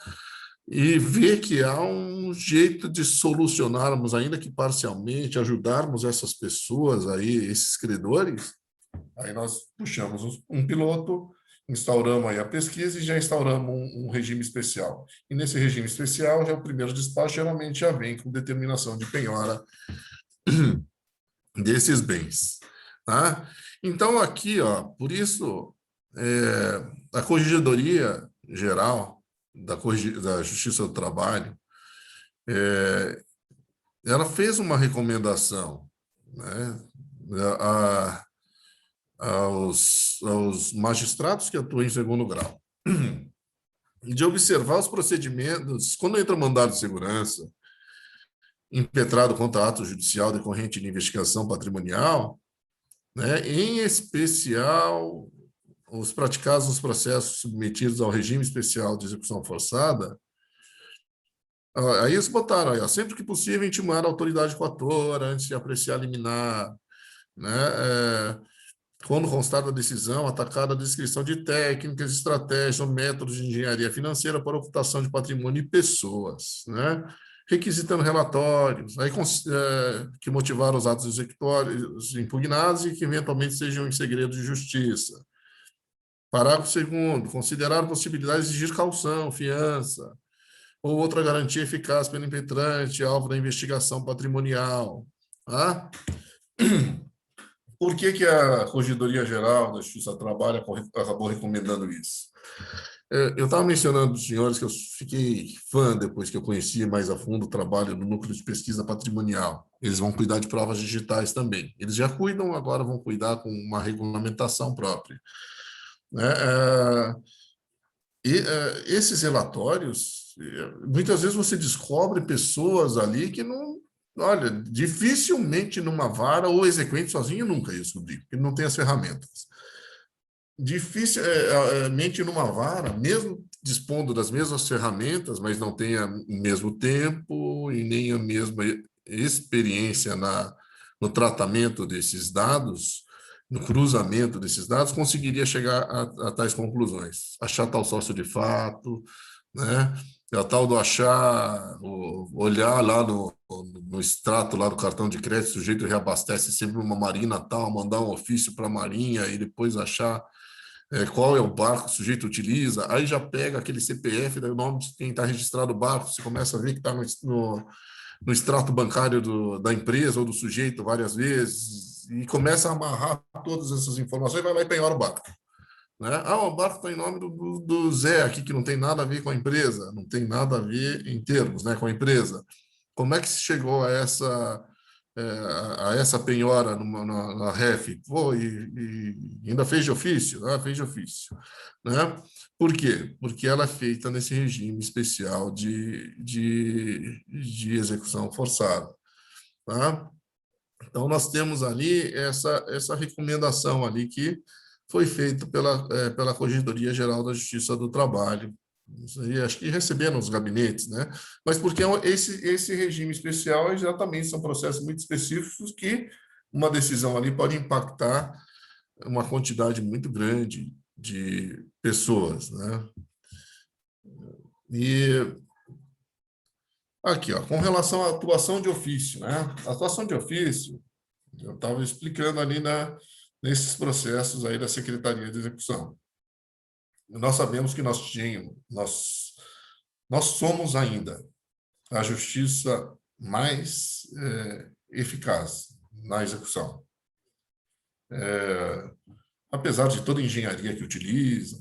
Speaker 2: E ver que há um jeito de solucionarmos, ainda que parcialmente, ajudarmos essas pessoas aí, esses credores, aí nós puxamos um piloto, instauramos aí a pesquisa e já instauramos um regime especial. E nesse regime especial, já o primeiro despacho geralmente já vem com determinação de penhora desses bens. Tá? Então, aqui, ó, por isso, a Corregedoria Geral da Justiça do Trabalho, ela fez uma recomendação, né, a, aos magistrados que atuam em segundo grau, de observar os procedimentos, quando entra mandado de segurança, impetrado contra ato judicial decorrente de investigação patrimonial, né, em especial os praticados nos processos submetidos ao regime especial de execução forçada, aí eles botaram, aí, ó, sempre que possível, intimar a autoridade coatora antes de apreciar liminar, né, quando constar da decisão, atacar a descrição de técnicas, estratégias ou métodos de engenharia financeira para ocultação de patrimônio e pessoas, né? Requisitando relatórios aí, que motivaram os atos executórios impugnados e que eventualmente sejam em segredo de justiça. Parágrafo 2º, considerar possibilidade de exigir caução, fiança ou outra garantia eficaz pelo impetrante, alvo da investigação patrimonial. Tá? Por que a Corregedoria Geral da Justiça do Trabalho acabou recomendando isso? Eu estava mencionando os senhores que eu fiquei fã depois que eu conheci mais a fundo o trabalho no Núcleo de Pesquisa Patrimonial. Eles vão cuidar de provas digitais também. Eles já cuidam, agora vão cuidar com uma regulamentação própria. Né? Esses relatórios, muitas vezes você descobre pessoas ali que não, olha, dificilmente numa vara ou exequente sozinho nunca ia descobrir, porque não tem as ferramentas. Dificilmente numa vara, mesmo dispondo das mesmas ferramentas, mas não tenha o mesmo tempo e nem a mesma experiência no tratamento desses dados, no cruzamento desses dados, conseguiria chegar a tais conclusões. Achar tal sócio de fato, né? A tal do achar, olhar lá no extrato lá do cartão de crédito, o sujeito reabastece sempre uma marina tal, mandar um ofício para a marinha e depois achar qual é o barco que o sujeito utiliza, aí já pega aquele CPF, daí o nome de quem está registrado o barco, você começa a ver que está no extrato bancário da empresa ou do sujeito várias vezes, e começa a amarrar todas essas informações e vai lá e penhora o barco. Né? O barco está em nome do Zé aqui, que não tem nada a ver com a empresa, não tem nada a ver em termos, né, com a empresa. Como é que se chegou a essa penhora na REF? Pô, e ainda fez de ofício? Fez de ofício. Né? Por quê? Porque ela é feita nesse regime especial de execução forçada. Tá? Então, nós temos ali essa recomendação ali que foi feita pela Corregedoria Geral da Justiça do Trabalho. Acho que receberam os gabinetes, né? Mas porque esse regime especial exatamente são processos muito específicos que uma decisão ali pode impactar uma quantidade muito grande de pessoas, né? E aqui, ó, com relação à atuação de ofício, né? A atuação de ofício, eu estava explicando ali nesses processos aí da Secretaria de Execução. Nós sabemos que nós somos ainda a justiça mais eficaz na execução. Apesar de toda a engenharia que utilizam,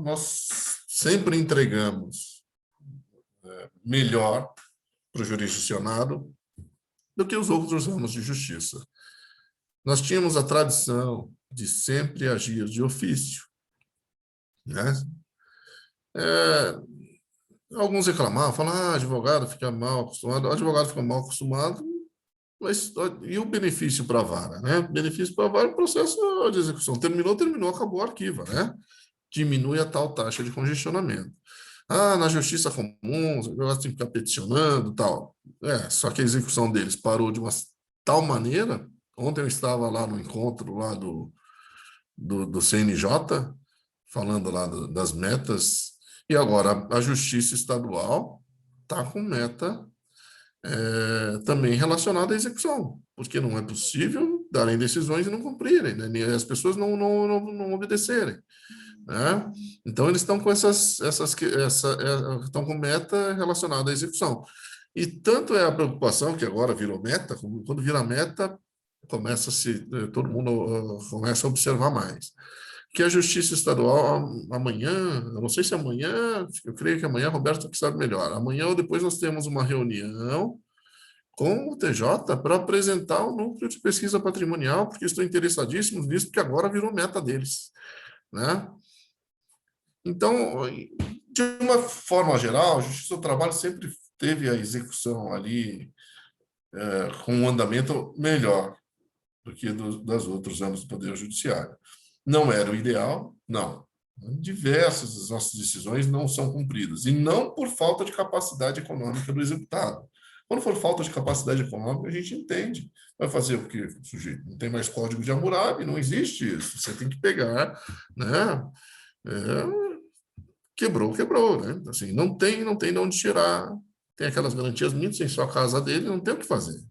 Speaker 2: nós sempre entregamos melhor para o jurisdicionado do que os outros ramos de justiça. Nós tínhamos a tradição de sempre agir de ofício, né? Alguns reclamavam, falavam, advogado fica mal acostumado, o advogado fica mal acostumado, mas e o benefício para a vara, né? Benefício para a vara, o processo de execução terminou, acabou o arquivo, né? Diminui a tal taxa de congestionamento. Na justiça comum, os advogados têm que ficar peticionando, tal. Só que a execução deles parou de uma tal maneira. Ontem eu estava lá no encontro lá do CNJ, falando lá das metas, e agora a Justiça Estadual está com meta também relacionada à execução, porque não é possível darem decisões e não cumprirem, né? As pessoas não obedecerem, né? Então, eles estão com estão com meta relacionada à execução. E tanto é a preocupação, que agora virou meta, quando vira meta, todo mundo começa a observar mais. Que a Justiça Estadual, amanhã, eu não sei se amanhã, eu creio que amanhã, Roberto que sabe melhor, amanhã ou depois nós temos uma reunião com o TJ para apresentar o núcleo de pesquisa patrimonial, porque estou interessadíssimo nisso, porque agora virou meta deles, né? Então, de uma forma geral, a Justiça do Trabalho sempre teve a execução ali com um andamento melhor do que das outros âmbitos do Poder Judiciário. Não era o ideal, não. Diversas das nossas decisões não são cumpridas, e não por falta de capacidade econômica do executado. Quando for falta de capacidade econômica, a gente entende. Vai fazer o que o sujeito não tem mais código de Hammurabi, não existe isso. Você tem que pegar, né? Quebrou, né? Assim, não tem de onde tirar. Tem aquelas garantias mínimas em sua casa dele, não tem o que fazer.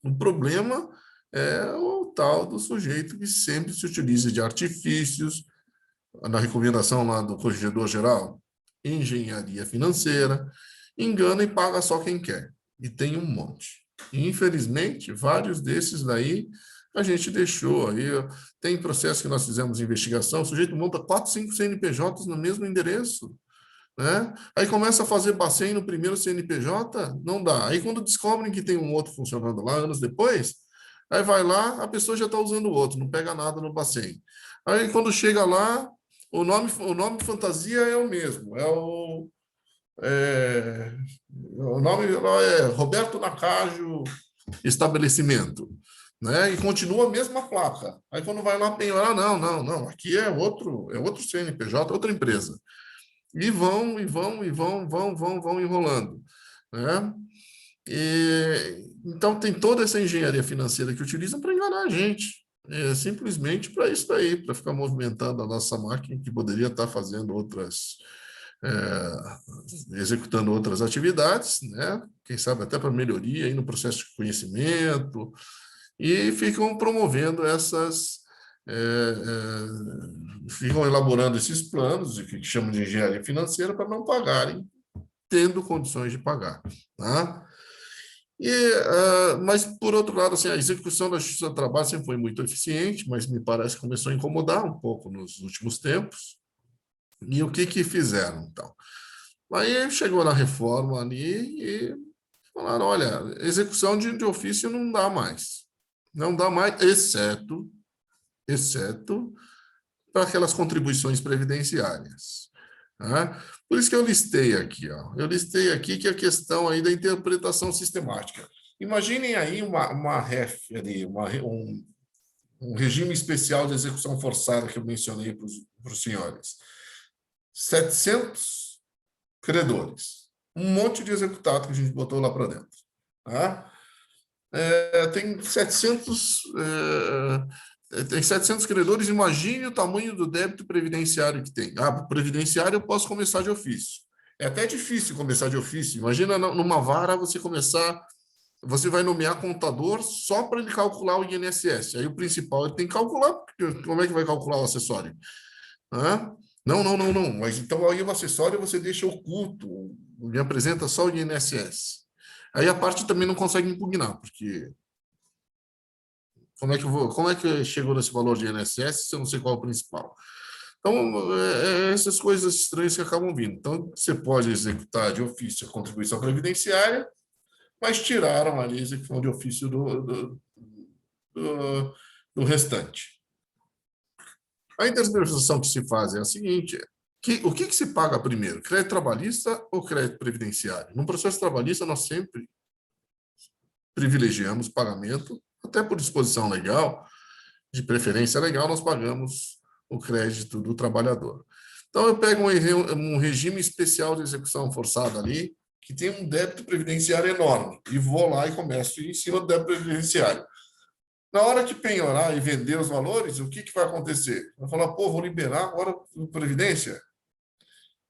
Speaker 2: O problema é o tal do sujeito que sempre se utiliza de artifícios, na recomendação lá do Corregedor Geral, engenharia financeira, engana e paga só quem quer. E tem um monte. E, infelizmente, vários desses daí a gente deixou. Aí, tem processo que nós fizemos investigação, o sujeito monta 4, 5 CNPJs no mesmo endereço, né? Aí começa a fazer bacen no primeiro CNPJ, não dá. Aí quando descobrem que tem um outro funcionando lá, anos depois, aí vai lá, a pessoa já está usando o outro, não pega nada no bacen. Aí quando chega lá, o nome fantasia é o mesmo, o nome lá é Roberto Nakajo Estabelecimento, né? E continua a mesma placa. Aí quando vai lá penhorar, não, aqui é outro CNPJ, outra empresa. E vão enrolando, né? Então, tem toda essa engenharia financeira que utilizam para enganar a gente. Simplesmente para isso daí, para ficar movimentando a nossa máquina, que poderia estar fazendo executando outras atividades, né? Quem sabe até para melhoria aí no processo de conhecimento, e ficam promovendo ficam elaborando esses planos, que chamam de engenharia financeira, para não pagarem, tendo condições de pagar, tá? Mas, por outro lado, assim, a execução da Justiça do Trabalho sempre foi muito eficiente, mas me parece que começou a incomodar um pouco nos últimos tempos. E o que fizeram, então? Aí chegou na reforma ali e falaram, olha, execução de ofício não dá mais. Não dá mais, exceto para aquelas contribuições previdenciárias. Tá? Por isso que eu listei aqui. Eu listei aqui que a questão aí da interpretação sistemática. Imaginem aí uma REF, um regime especial de execução forçada que eu mencionei para os senhores. 700 credores. Um monte de executado que a gente botou lá para dentro. Tá? Tem 700... tem 700 credores, imagine o tamanho do débito previdenciário que tem. Previdenciário eu posso começar de ofício. É até difícil começar de ofício. Imagina numa vara você vai nomear contador só para ele calcular o INSS. Aí o principal ele tem que calcular, porque como é que vai calcular o acessório? Não. Mas então aí o acessório você deixa oculto, me apresenta só o INSS. Aí a parte também não consegue impugnar, porque como é que chegou nesse valor de INSS se eu não sei qual é o principal? Então, essas coisas estranhas que acabam vindo. Então, você pode executar de ofício a contribuição previdenciária, mas tiraram ali a execução de ofício do restante. A interpretação que se faz é a seguinte: o que se paga primeiro, crédito trabalhista ou crédito previdenciário? No processo trabalhista, nós sempre privilegiamos pagamento, até por disposição legal, de preferência legal, nós pagamos o crédito do trabalhador. Então, eu pego um regime especial de execução forçada ali, que tem um débito previdenciário enorme, e vou lá e começo em cima do débito previdenciário. Na hora que penhorar e vender os valores, o que vai acontecer? Vai falar, pô, vou liberar agora a Previdência?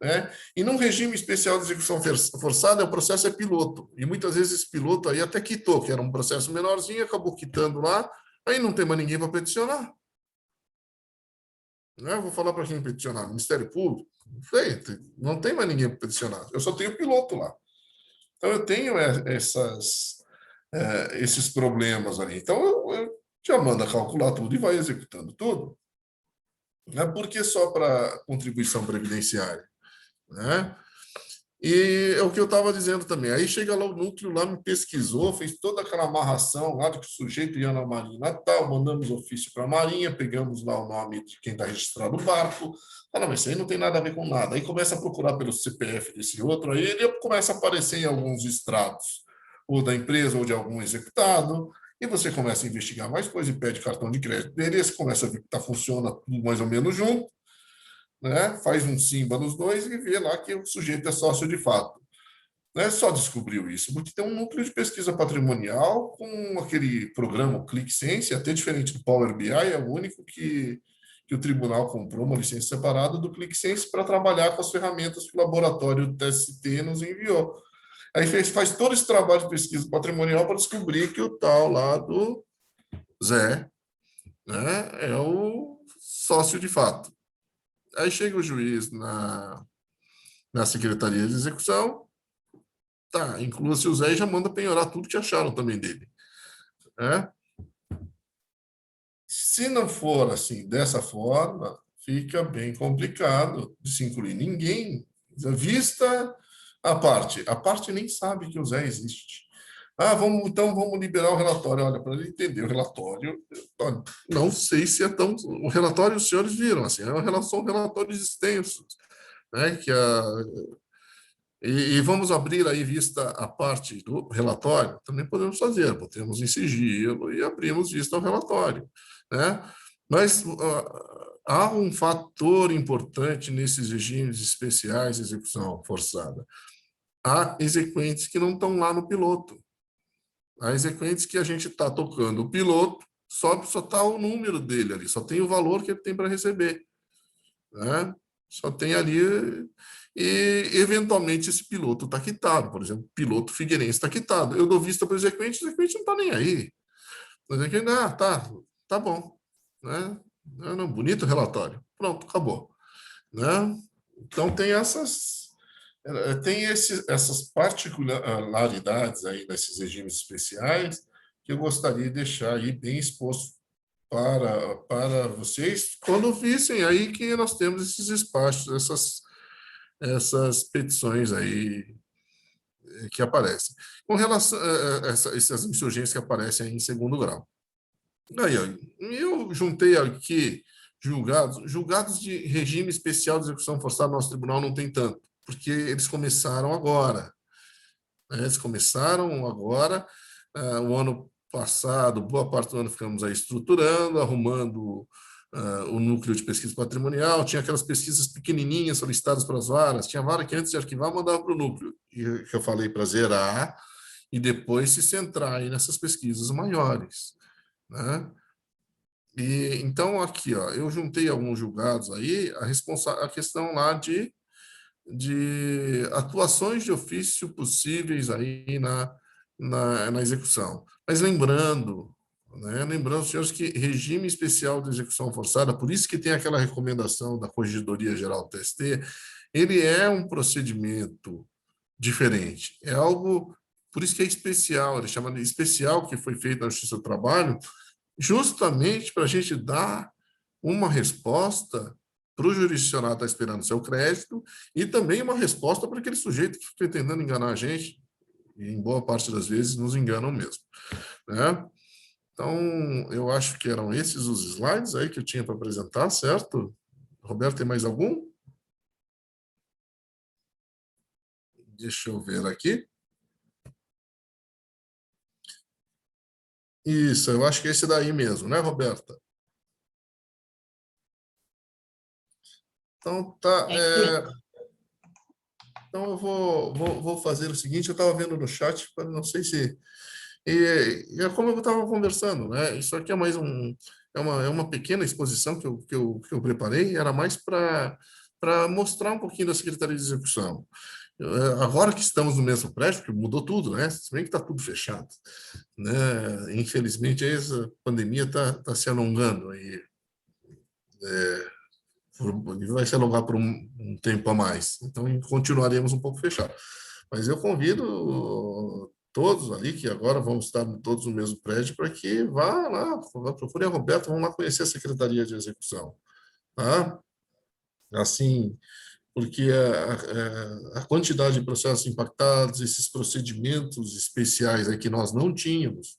Speaker 2: Né? E num regime especial de execução forçada, o processo é piloto. E muitas vezes esse piloto aí até quitou, que era um processo menorzinho, acabou quitando lá, aí não tem mais ninguém para peticionar. Né? Vou falar para quem peticionar, Ministério Público, não tem mais ninguém para peticionar, eu só tenho piloto lá. Então, eu tenho esses problemas ali. Então, eu já manda calcular tudo e vai executando tudo. Né? Por que só para contribuição previdenciária? Né? E é o que eu estava dizendo também. Aí chega lá o núcleo, lá me pesquisou, fez toda aquela amarração lá de que o sujeito ia na Marinha Natal, mandamos ofício para a Marinha, pegamos lá o nome de quem está registrado no barco. Ah, não, mas isso aí não tem nada a ver com nada. Aí começa a procurar pelo CPF desse outro, aí ele começa a aparecer em alguns extratos, ou da empresa, ou de algum executado, e você começa a investigar mais coisa e pede cartão de crédito dele, você começa a ver que funciona tudo mais ou menos junto, né? Faz um simba nos dois e vê lá que o sujeito é sócio de fato. Não é só descobriu isso, porque tem um núcleo de pesquisa patrimonial com aquele programa, o ClickSense, até diferente do Power BI, é o único que o tribunal comprou uma licença separada do ClickSense para trabalhar com as ferramentas que o laboratório do TST nos enviou. Aí faz todo esse trabalho de pesquisa patrimonial para descobrir que o tal lá do Zé, né, é o sócio de fato. Aí chega o juiz na Secretaria de Execução, tá, inclui-se o Zé e já manda penhorar tudo que acharam também dele. Né? Se não for assim, dessa forma, fica bem complicado de se incluir. Ninguém, vista a parte nem sabe que o Zé existe. Ah, então vamos liberar o relatório. Olha, para ele entender o relatório, não sei se é tão. O relatório os senhores viram, assim, são relatórios extensos, né? E vamos abrir aí vista a parte do relatório, também podemos fazer, botemos em sigilo e abrimos vista ao relatório, né? Mas há um fator importante nesses regimes especiais de execução forçada. Há exequentes que não estão lá no piloto. Há exequentes que a gente está tocando o piloto, só está o número dele ali, só tem o valor que ele tem para receber. Né? Só tem ali... E, eventualmente, esse piloto está quitado. Por exemplo, o piloto Figueirense está quitado. Eu dou vista para o exequente não está nem aí. O exequente, tá bom. Né? Não, bonito relatório. Pronto, acabou. Né? Então, tem essas particularidades aí nesses regimes especiais que eu gostaria de deixar aí bem exposto para vocês, quando vissem aí que nós temos esses espaços, essas petições aí que aparecem. Com relação a essas insurgências que aparecem aí em segundo grau. Aí, eu juntei aqui julgados de regime especial de execução forçada no nosso tribunal não tem tanto, porque eles começaram agora. Né? Eles começaram agora, o ano passado, boa parte do ano ficamos aí estruturando, arrumando o núcleo de pesquisa patrimonial, tinha aquelas pesquisas pequenininhas solicitadas para as varas, tinha vara que antes de arquivar mandava para o núcleo, e que eu falei para zerar, e depois se centrar aí nessas pesquisas maiores. Né? E, então, aqui, eu juntei alguns julgados aí, a questão lá de atuações de ofício possíveis aí na execução. Mas lembrando, senhores, que regime especial de execução forçada, por isso que tem aquela recomendação da Corregedoria Geral do TST, ele é um procedimento diferente, é algo, por isso que é especial, ele chama de especial, que foi feito na Justiça do Trabalho, justamente para a gente dar uma resposta para o jurisdicionado que está esperando seu crédito e também uma resposta para aquele sujeito que fica tentando enganar a gente, e em boa parte das vezes nos enganam mesmo. Né? Então, eu acho que eram esses os slides aí que eu tinha para apresentar, certo? Roberto, tem mais algum? Deixa eu ver aqui. Isso, eu acho que é esse daí mesmo, né, Roberta? Então, tá. Então, eu vou fazer o seguinte, eu estava vendo no chat, não sei se... E é como eu estava conversando, né? Isso aqui é mais uma pequena exposição que eu preparei, era mais para mostrar um pouquinho da Secretaria de Execução. Agora que estamos no mesmo prédio, porque mudou tudo, né? Se bem que está tudo fechado, né? Infelizmente, essa pandemia está se alongando e vai se alongar por um tempo a mais. Então, continuaremos um pouco fechados. Mas eu convido todos ali, que agora vamos estar todos no mesmo prédio, para que vá lá, procure a Roberta, vamos lá conhecer a Secretaria de Execução. Tá? Assim, porque a quantidade de processos impactados, esses procedimentos especiais aí que nós não tínhamos,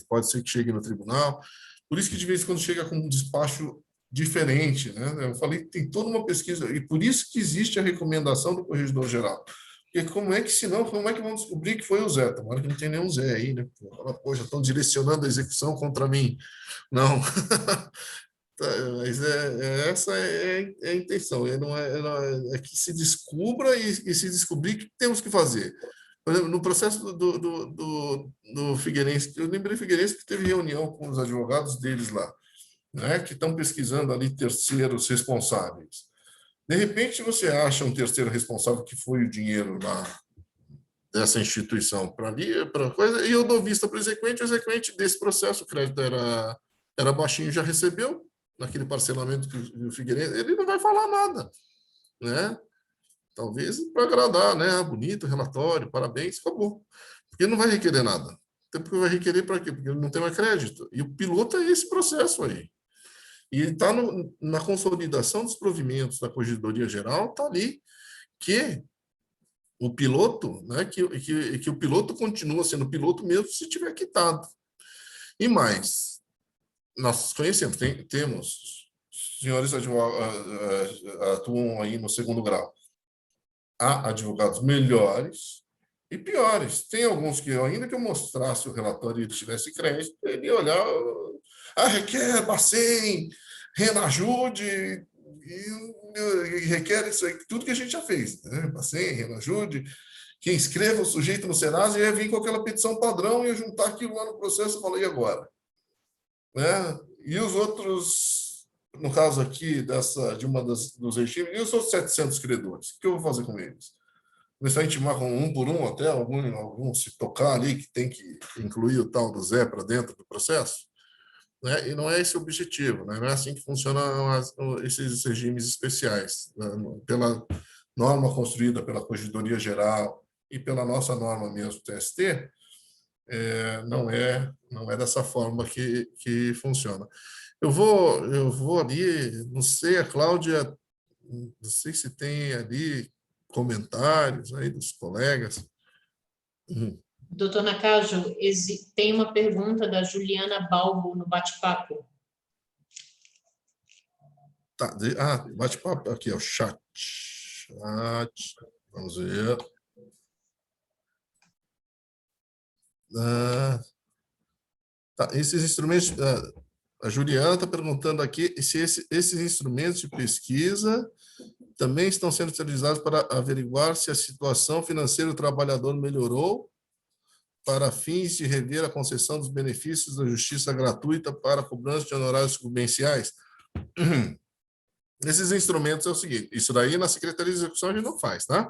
Speaker 2: pode ser que chegue no tribunal, por isso que de vez em quando chega com um despacho diferente, né? Eu falei que tem toda uma pesquisa, e por isso que existe a recomendação do Corregedor Geral. Porque como é que, senão, como é que vão descobrir que foi o Zé? Tomara que não tem nenhum Zé aí, né? Pô, já estão direcionando a execução contra mim. Não. Mas essa é a intenção, é que se descubra e se descobrir que temos que fazer. Por exemplo, no processo do Figueirense, eu lembrei Figueirense que teve reunião com os advogados deles lá, né, que estão pesquisando ali terceiros responsáveis. De repente, você acha um terceiro responsável que foi o dinheiro lá dessa instituição para ali, para coisa, e eu dou vista para o exequente desse processo, o crédito era baixinho, já recebeu naquele parcelamento que o Figueirense, ele não vai falar nada, né? Talvez para agradar, né? Bonito relatório, parabéns, acabou. Porque não vai requerer nada. Porque vai requerer para quê? Porque ele não tem mais crédito. E o piloto é esse processo aí. E está na consolidação dos provimentos da Corregedoria Geral, está ali que o piloto, né? Que o piloto continua sendo piloto mesmo se tiver quitado. E mais, nós conhecemos, temos senhores advogados atuam aí no segundo grau. Há advogados melhores e piores. Tem alguns que, ainda que eu mostrasse o relatório e ele tivesse crédito, ele ia olhar, requer Bacen, Renajude, e requer isso aí, tudo que a gente já fez, né? Bacen, Renajude, que inscreva o sujeito no Serasa e ia vir com aquela petição padrão e ia juntar aquilo lá no processo e falar, e agora? Né? E os outros, no caso aqui de uma dos regimes, e os outros 700 credores? O que eu vou fazer com eles? Começar a intimar com um por um até algum se tocar ali, que tem que incluir o tal do Zé para dentro do processo? Né? E não é esse o objetivo, né? Não é assim que funcionam esses regimes especiais. Né? Pela norma construída pela Corregedoria Geral e pela nossa norma mesmo, TST, não é dessa forma que funciona. Eu vou ali, não sei, a Cláudia, não sei se tem ali comentários aí dos colegas.
Speaker 3: Doutor Nakajo, tem uma pergunta da Juliana Balbo no bate-papo.
Speaker 2: Tá, bate-papo aqui, é o chat. Vamos ver. Tá, esses instrumentos... a Juliana está perguntando aqui se esses instrumentos de pesquisa também estão sendo utilizados para averiguar se a situação financeira do trabalhador melhorou para fins de rever a concessão dos benefícios da justiça gratuita para a cobrança de honorários sucumbenciais. Esses instrumentos é o seguinte, isso daí na Secretaria de Execução a gente não faz, tá?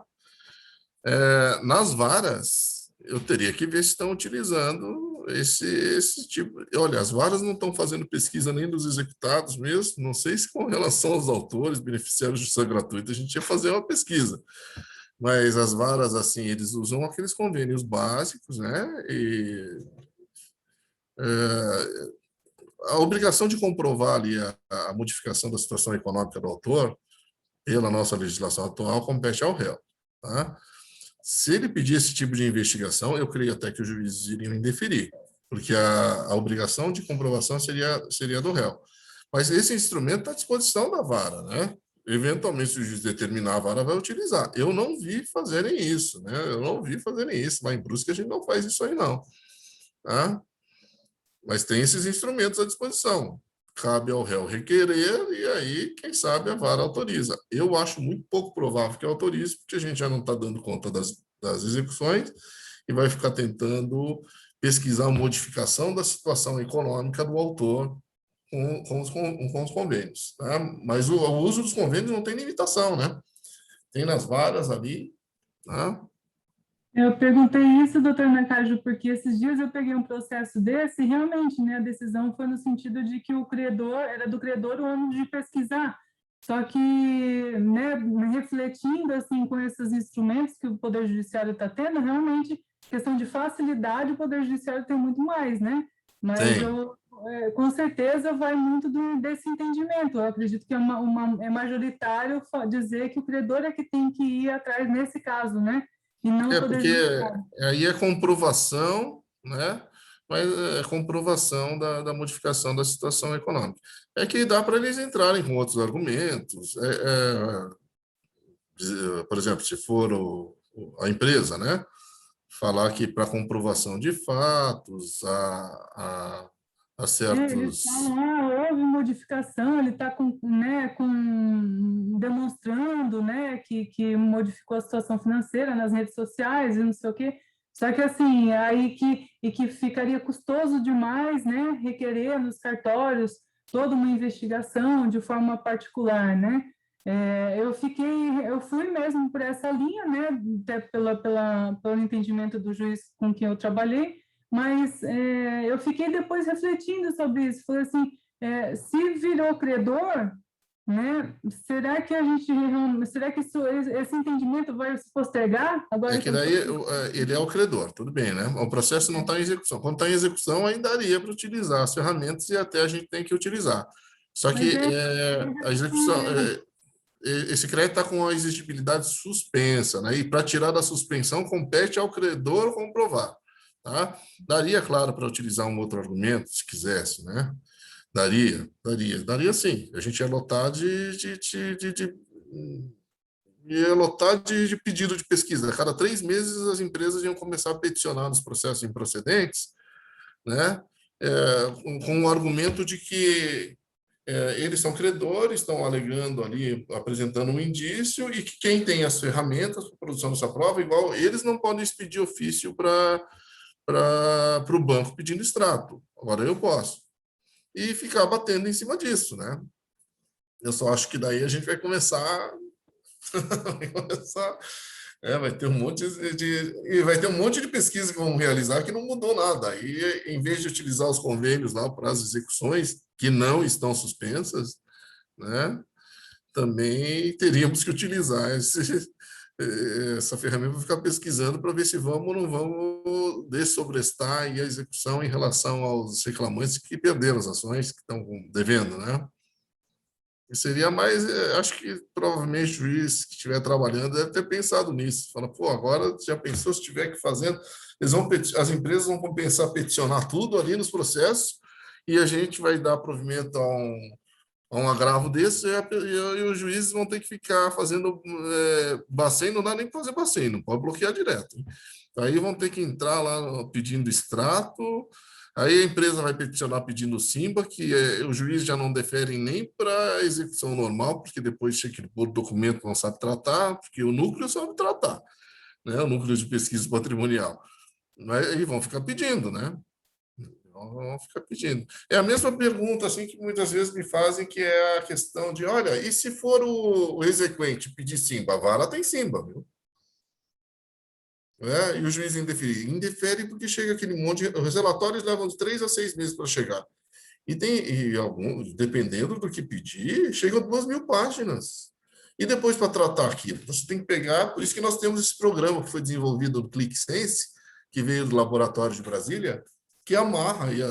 Speaker 2: Nas varas, eu teria que ver se estão utilizando esse tipo. Olha, as varas não estão fazendo pesquisa nem dos executados mesmo, não sei se com relação aos autores, beneficiários de justiça gratuita, a gente ia fazer uma pesquisa. Mas as varas, assim, eles usam aqueles convênios básicos, né? E a obrigação de comprovar ali a modificação da situação econômica do autor, pela nossa legislação atual, compete ao réu, tá? Se ele pedir esse tipo de investigação, eu creio até que os juízes iriam indeferir, porque a obrigação de comprovação seria do réu. Mas esse instrumento está à disposição da vara, né? Eventualmente, se o juiz determinar, a vara vai utilizar. Eu não vi fazerem isso, né? Eu não vi fazerem isso. Lá em Brusque a gente não faz isso aí, não. Tá? Mas tem esses instrumentos à disposição. Cabe ao réu requerer e aí, quem sabe, a vara autoriza. Eu acho muito pouco provável que autorize, porque a gente já não está dando conta das execuções e vai ficar tentando pesquisar a modificação da situação econômica do autor com os convênios. Tá? Mas o uso dos convênios não tem limitação, né? Tem nas varas ali. Tá?
Speaker 4: Eu perguntei isso, doutor Nakajo, porque esses dias eu peguei um processo desse e realmente, né, a decisão foi no sentido de que o credor, era do credor o ônus de pesquisar. Só que, né, refletindo assim com esses instrumentos que o Poder Judiciário está tendo, realmente, questão de facilidade, o Poder Judiciário tem muito mais, né? Mas com certeza vai muito desse entendimento. Eu acredito que é majoritário dizer que o credor é que tem que ir atrás nesse caso, né? E não
Speaker 2: porque aí é comprovação, né? Mas é comprovação da modificação da situação econômica. É que dá para eles entrarem com outros argumentos. Por exemplo, se for a empresa, né? Falar que para comprovação de fatos, a certos...
Speaker 4: Eles falam, houve modificação, ele está demonstrando, né, que modificou a situação financeira nas redes sociais e não sei o quê. Só que, assim, aí que ficaria custoso demais, né, requerer nos cartórios toda uma investigação de forma particular, né? Eu fui mesmo por essa linha, né, até pelo entendimento do juiz com quem eu trabalhei, mas eu fiquei depois refletindo sobre isso. Falei assim, se virou credor, né, será que esse entendimento vai se postergar? Agora
Speaker 2: que daí ele é o credor, tudo bem, né? O processo não está em execução. Quando está em execução, ainda daria para utilizar as ferramentas e até a gente tem que utilizar. Só que a execução... esse crédito está com a exigibilidade suspensa, né? E para tirar da suspensão, compete ao credor comprovar. Tá? Daria, claro, para utilizar um outro argumento, se quisesse, né? Daria sim. A gente ia lotar de pedido de pesquisa. A cada 3 meses, as empresas iam começar a peticionar nos processos improcedentes, né? Com o argumento de que eles são credores, estão alegando ali, apresentando um indício, e que quem tem as ferramentas para a produção dessa prova, igual eles não podem expedir ofício para o banco pedindo extrato. Agora eu posso. E ficar batendo em cima disso, né? Eu só acho que daí a gente vai começar... vai ter um monte de pesquisa que vão realizar que não mudou nada. Aí, em vez de utilizar os convênios lá para as execuções que não estão suspensas, né, também teríamos que utilizar essa ferramenta para ficar pesquisando para ver se vamos ou não vamos dessobrestar a execução em relação aos reclamantes que perderam as ações, que estão devendo, né? E seria mais, acho que provavelmente o juiz que estiver trabalhando deve ter pensado nisso. Fala, pô, agora já pensou se estiver que fazendo, as empresas vão compensar peticionar tudo ali nos processos e a gente vai dar provimento a um agravo desse e os juízes vão ter que ficar fazendo bacen, não dá nem para fazer bacen, não pode bloquear direto. Aí vão ter que entrar lá pedindo extrato. Aí a empresa vai peticionar pedindo SIMBA, que o juiz já não defere nem para a execução normal, porque depois chega aquele documento não sabe tratar, porque o núcleo sabe tratar, né? O núcleo de pesquisa patrimonial. Aí vão ficar pedindo, né? Vão ficar pedindo. É a mesma pergunta assim, que muitas vezes me fazem, que é a questão de, olha, e se for o exequente pedir SIMBA? A vara tem SIMBA, viu? E o juiz indefere. Indefere porque chega aquele monte os relatórios levam de 3 a 6 meses para chegar. E alguns, dependendo do que pedir, chegam a 2.000 páginas. E depois, para tratar aquilo, você tem que pegar... Por isso que nós temos esse programa que foi desenvolvido no ClickSense, que veio do laboratório de Brasília, que amarra aí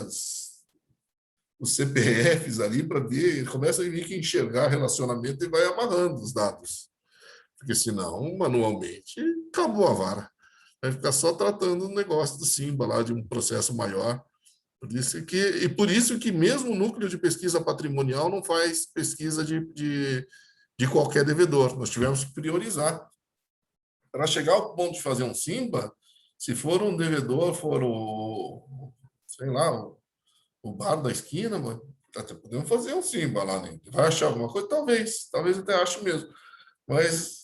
Speaker 2: os CPFs ali para ver, começa a vir que enxergar relacionamento e vai amarrando os dados. Porque senão, manualmente, acabou a vara. Vai ficar só tratando o negócio do SIMBA lá, de um processo maior, Por isso que mesmo o núcleo de pesquisa patrimonial não faz pesquisa de qualquer devedor. Nós tivemos que priorizar. Para chegar ao ponto de fazer um SIMBA, se for um devedor, for sei lá, o bar da esquina, mano, até podemos fazer um SIMBA lá, né? Vai achar alguma coisa? Talvez até ache mesmo. Mas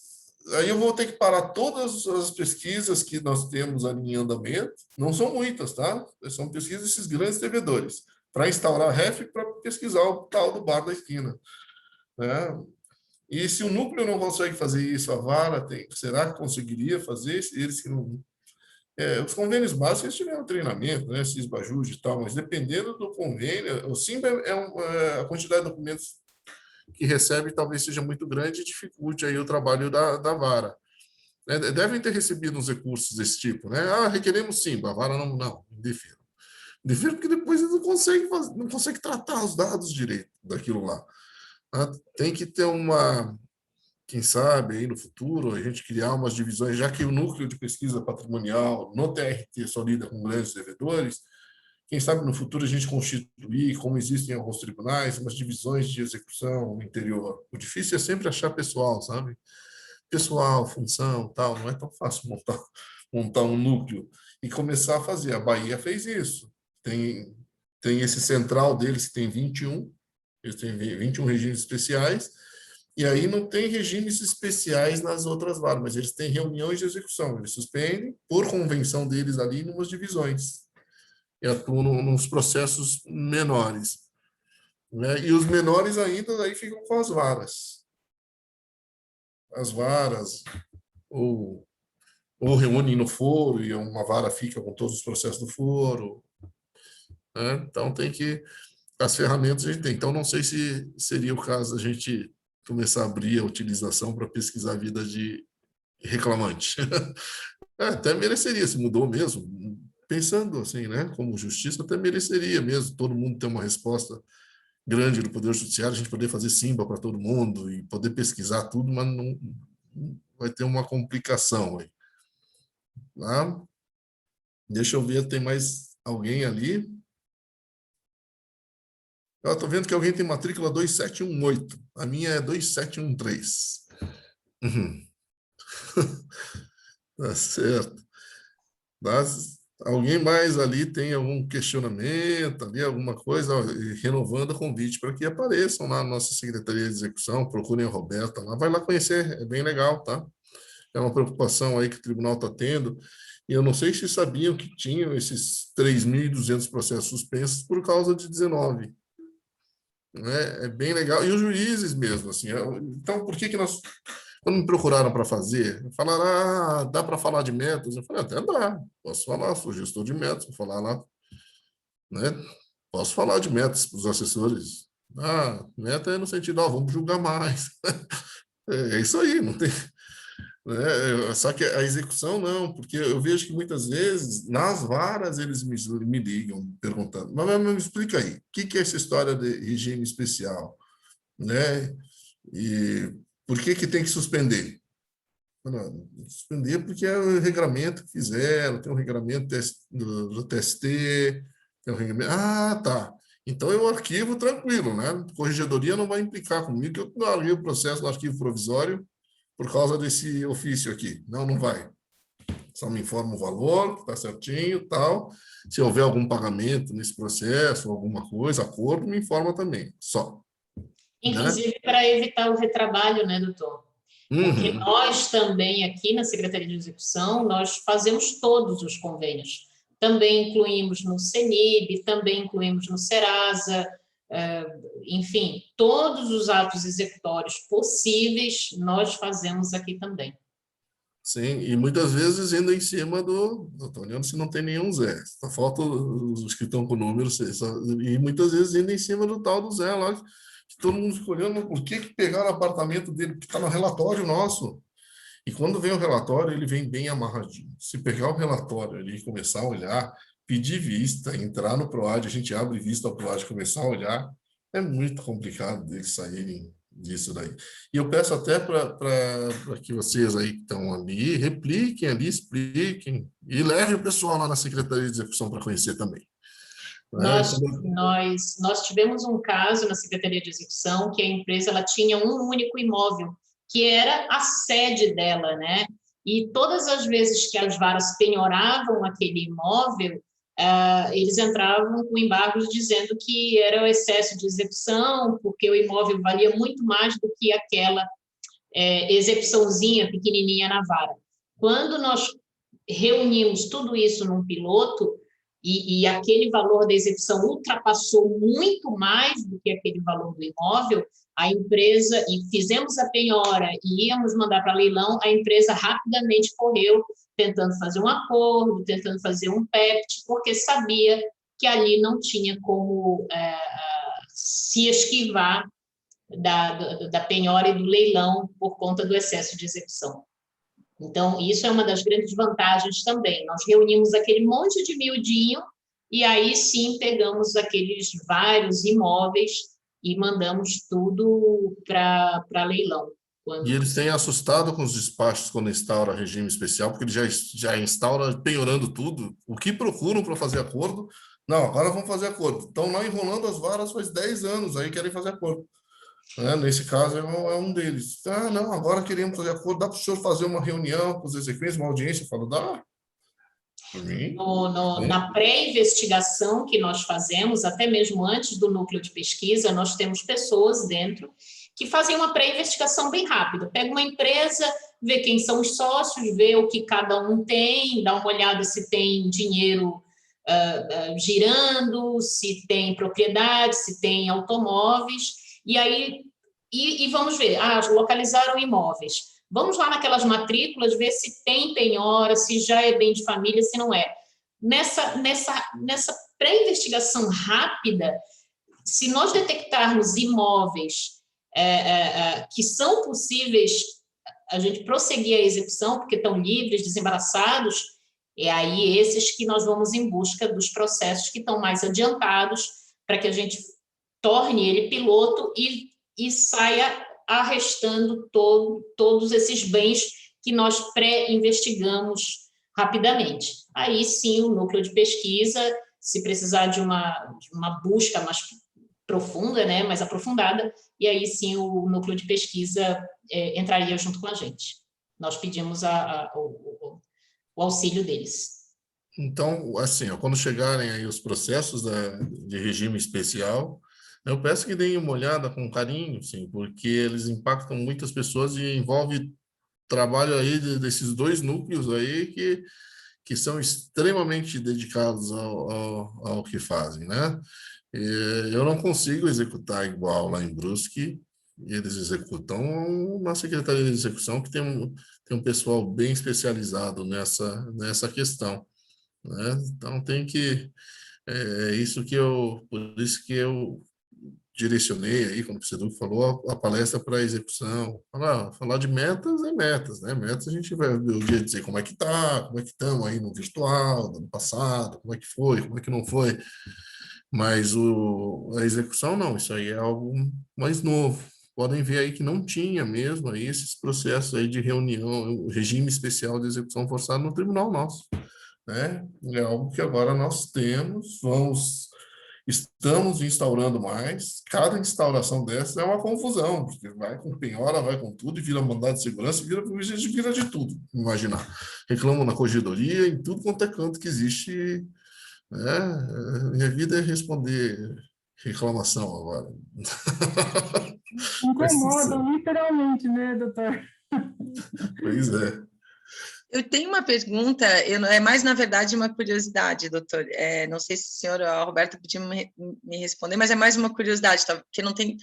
Speaker 2: aí eu vou ter que parar todas as pesquisas que nós temos ali em andamento, não são muitas, tá? São pesquisas desses grandes devedores, para instaurar a REF para pesquisar o tal do bar da esquina, né? E se o núcleo não consegue fazer isso, a vara será que conseguiria fazer? Eles que não... os convênios básicos eles tiveram treinamento, né? CISBAJUD e tal, mas dependendo do convênio, o SIMBA a quantidade de documentos que recebe talvez seja muito grande e dificulte aí o trabalho da vara. Devem ter recebido uns recursos desse tipo, né? Requeremos SIMBA, a vara não, indefiro. Indefiro porque depois eles não conseguem tratar os dados direito daquilo lá. Tem que ter quem sabe aí no futuro a gente criar umas divisões, já que o núcleo de pesquisa patrimonial no TRT só lida com grandes devedores, quem sabe no futuro a gente constituir, como existem em alguns tribunais, umas divisões de execução no interior. O difícil é sempre achar pessoal, sabe? Pessoal, função, tal, não é tão fácil montar um núcleo e começar a fazer. A Bahia fez isso. Tem esse central deles que tem 21, eles têm 21 regimes especiais, e aí não tem regimes especiais nas outras varas, mas eles têm reuniões de execução, eles suspendem, por convenção deles ali, em umas divisões, e atuam nos processos menores, né? E os menores ainda aí ficam com as varas. As varas, ou reúnem no foro, e uma vara fica com todos os processos do foro, né? Então tem que... As ferramentas a gente tem. Então, não sei se seria o caso da gente começar a abrir a utilização para pesquisar a vida de reclamante. Até mereceria, se mudou mesmo. Pensando assim, né, como justiça, até mereceria mesmo todo mundo ter uma resposta grande do Poder Judiciário, a gente poder fazer SIMBA para todo mundo e poder pesquisar tudo, mas não vai ter uma complicação aí. Tá? Deixa eu ver, tem mais alguém ali? Eu estou vendo que alguém tem matrícula 2718. A minha é 2713. Tá certo. Alguém mais ali tem algum questionamento, ali, alguma coisa, renovando o convite para que apareçam lá na nossa Secretaria de Execução, procurem a Roberta lá, vai lá conhecer, é bem legal, tá? É uma preocupação aí que o tribunal está tendo, e eu não sei se sabiam que tinham esses 3.200 processos suspensos por causa de 19. É bem legal. E os juízes mesmo, assim. Então, por que nós... Quando me procuraram para fazer, falaram, dá para falar de métodos? Eu falei, até dá. Posso falar, sou gestor de métodos, vou falar lá. Né? Posso falar de métodos para os assessores. Meta é no sentido, vamos julgar mais. É isso aí, não tem... Só que a execução não, porque eu vejo que muitas vezes nas varas eles me ligam perguntando, mas me explica aí, o que é essa história de regime especial, né? E por que tem que suspender? Não, suspender porque é o regramento que fizeram, tem um regramento do TST, tem um regramento... tá. Então eu arquivo tranquilo, né? Corregedoria não vai implicar comigo que eu não arquivo o processo no arquivo provisório por causa desse ofício aqui. Não vai. Só me informa o valor, está certinho, tal. Se houver algum pagamento nesse processo, alguma coisa, acordo, me informa também, só.
Speaker 3: Inclusive, né? Para evitar o retrabalho, né, doutor? Porque nós também, aqui na Secretaria de Execução, nós fazemos todos os convênios. Também incluímos no CENIB, também incluímos no Serasa, enfim, todos os atos executórios possíveis nós fazemos aqui também.
Speaker 2: Sim, e muitas vezes indo em cima do... Estou olhando se não tem nenhum Zé. Só falta os que estão com o número 6. E muitas vezes indo em cima do tal do Zé lá, que todo mundo fica olhando por que pegaram o apartamento dele, que está no relatório nosso. E quando vem o relatório, ele vem bem amarradinho. Se pegar o relatório ali e começar a olhar, pedir vista, entrar no PROAD, a gente abre vista ao PROAD e começar a olhar, é muito complicado deles saírem disso daí. E eu peço até para que vocês aí que estão ali, repliquem ali, expliquem, e levem o pessoal lá na Secretaria de Execução para conhecer também.
Speaker 3: Nós tivemos um caso na Secretaria de Execução que a empresa ela tinha um único imóvel, que era a sede dela, né? E todas as vezes que as varas penhoravam aquele imóvel, eles entravam com embargos dizendo que era o excesso de execução, porque o imóvel valia muito mais do que aquela execuçãozinha pequenininha na vara. Quando nós reunimos tudo isso num piloto, e aquele valor da execução ultrapassou muito mais do que aquele valor do imóvel, a empresa, e fizemos a penhora e íamos mandar para leilão, a empresa rapidamente correu, tentando fazer um acordo, tentando fazer um PEPT, porque sabia que ali não tinha como se esquivar da penhora e do leilão por conta do excesso de execução. Então, isso é uma das grandes vantagens também. Nós reunimos aquele monte de miudinho e aí sim pegamos aqueles vários imóveis e mandamos tudo para leilão.
Speaker 2: E eles têm assustado com os despachos quando instaura regime especial, porque eles já instaura penhorando tudo. O que procuram para fazer acordo? Não, agora vamos fazer acordo. Estão lá enrolando as varas faz 10 anos, aí querem fazer acordo. Nesse caso, é um deles. Não, agora queremos fazer acordo. Dá para o senhor fazer uma reunião com os exequentes, uma audiência? Eu falo, dá. Por mim,
Speaker 3: na pré-investigação que nós fazemos, até mesmo antes do núcleo de pesquisa, nós temos pessoas dentro que fazem uma pré-investigação bem rápida. Pega uma empresa, vê quem são os sócios, vê o que cada um tem, dá uma olhada se tem dinheiro girando, se tem propriedade, se tem automóveis, e aí vamos ver, localizaram imóveis. Vamos lá naquelas matrículas, ver se tem penhora, se já é bem de família, se não é. Nessa pré-investigação rápida, se nós detectarmos imóveis que são possíveis a gente prosseguir a execução, porque estão livres, desembaraçados, é aí esses que nós vamos em busca dos processos que estão mais adiantados, para que a gente torne ele piloto e saia arrestando todos esses bens que nós pré-investigamos rapidamente. Aí sim, o núcleo de pesquisa, se precisar de uma busca mais profunda, né, mais aprofundada, e aí sim o núcleo de pesquisa entraria junto com a gente. Nós pedimos o auxílio deles.
Speaker 2: Então, assim, quando chegarem aí os processos de regime especial, eu peço que deem uma olhada com carinho, sim, porque eles impactam muitas pessoas e envolve trabalho aí desses dois núcleos aí que são extremamente dedicados ao que fazem, né? Eu não consigo executar igual lá em Brusque, eles executam na Secretaria de Execução, que tem um pessoal bem especializado nessa questão, né? Então, por isso que eu direcionei aí, como o Seduc falou, a palestra para a execução. Falar de metas é metas, né? Metas a gente vai dizer como é que estamos aí no virtual, do ano passado, como é que foi, como é que não foi. Mas a execução não, isso aí é algo mais novo. Podem ver aí que não tinha mesmo aí esses processos aí de reunião, regime especial de execução forçada no tribunal nosso, né? É algo que agora nós estamos instaurando mais. Cada instauração dessa é uma confusão, porque vai com penhora, vai com tudo, e vira mandado de segurança, vira de tudo, imaginar. Reclamam na corregedoria, em tudo quanto é canto que existe. Minha vida é responder reclamação agora.
Speaker 4: Incomoda, literalmente, né, doutor?
Speaker 2: Pois é.
Speaker 5: Eu tenho uma pergunta, é mais, na verdade, uma curiosidade, doutor. Não sei se o senhor, a Roberta, podia me responder, mas é mais uma curiosidade, que não tem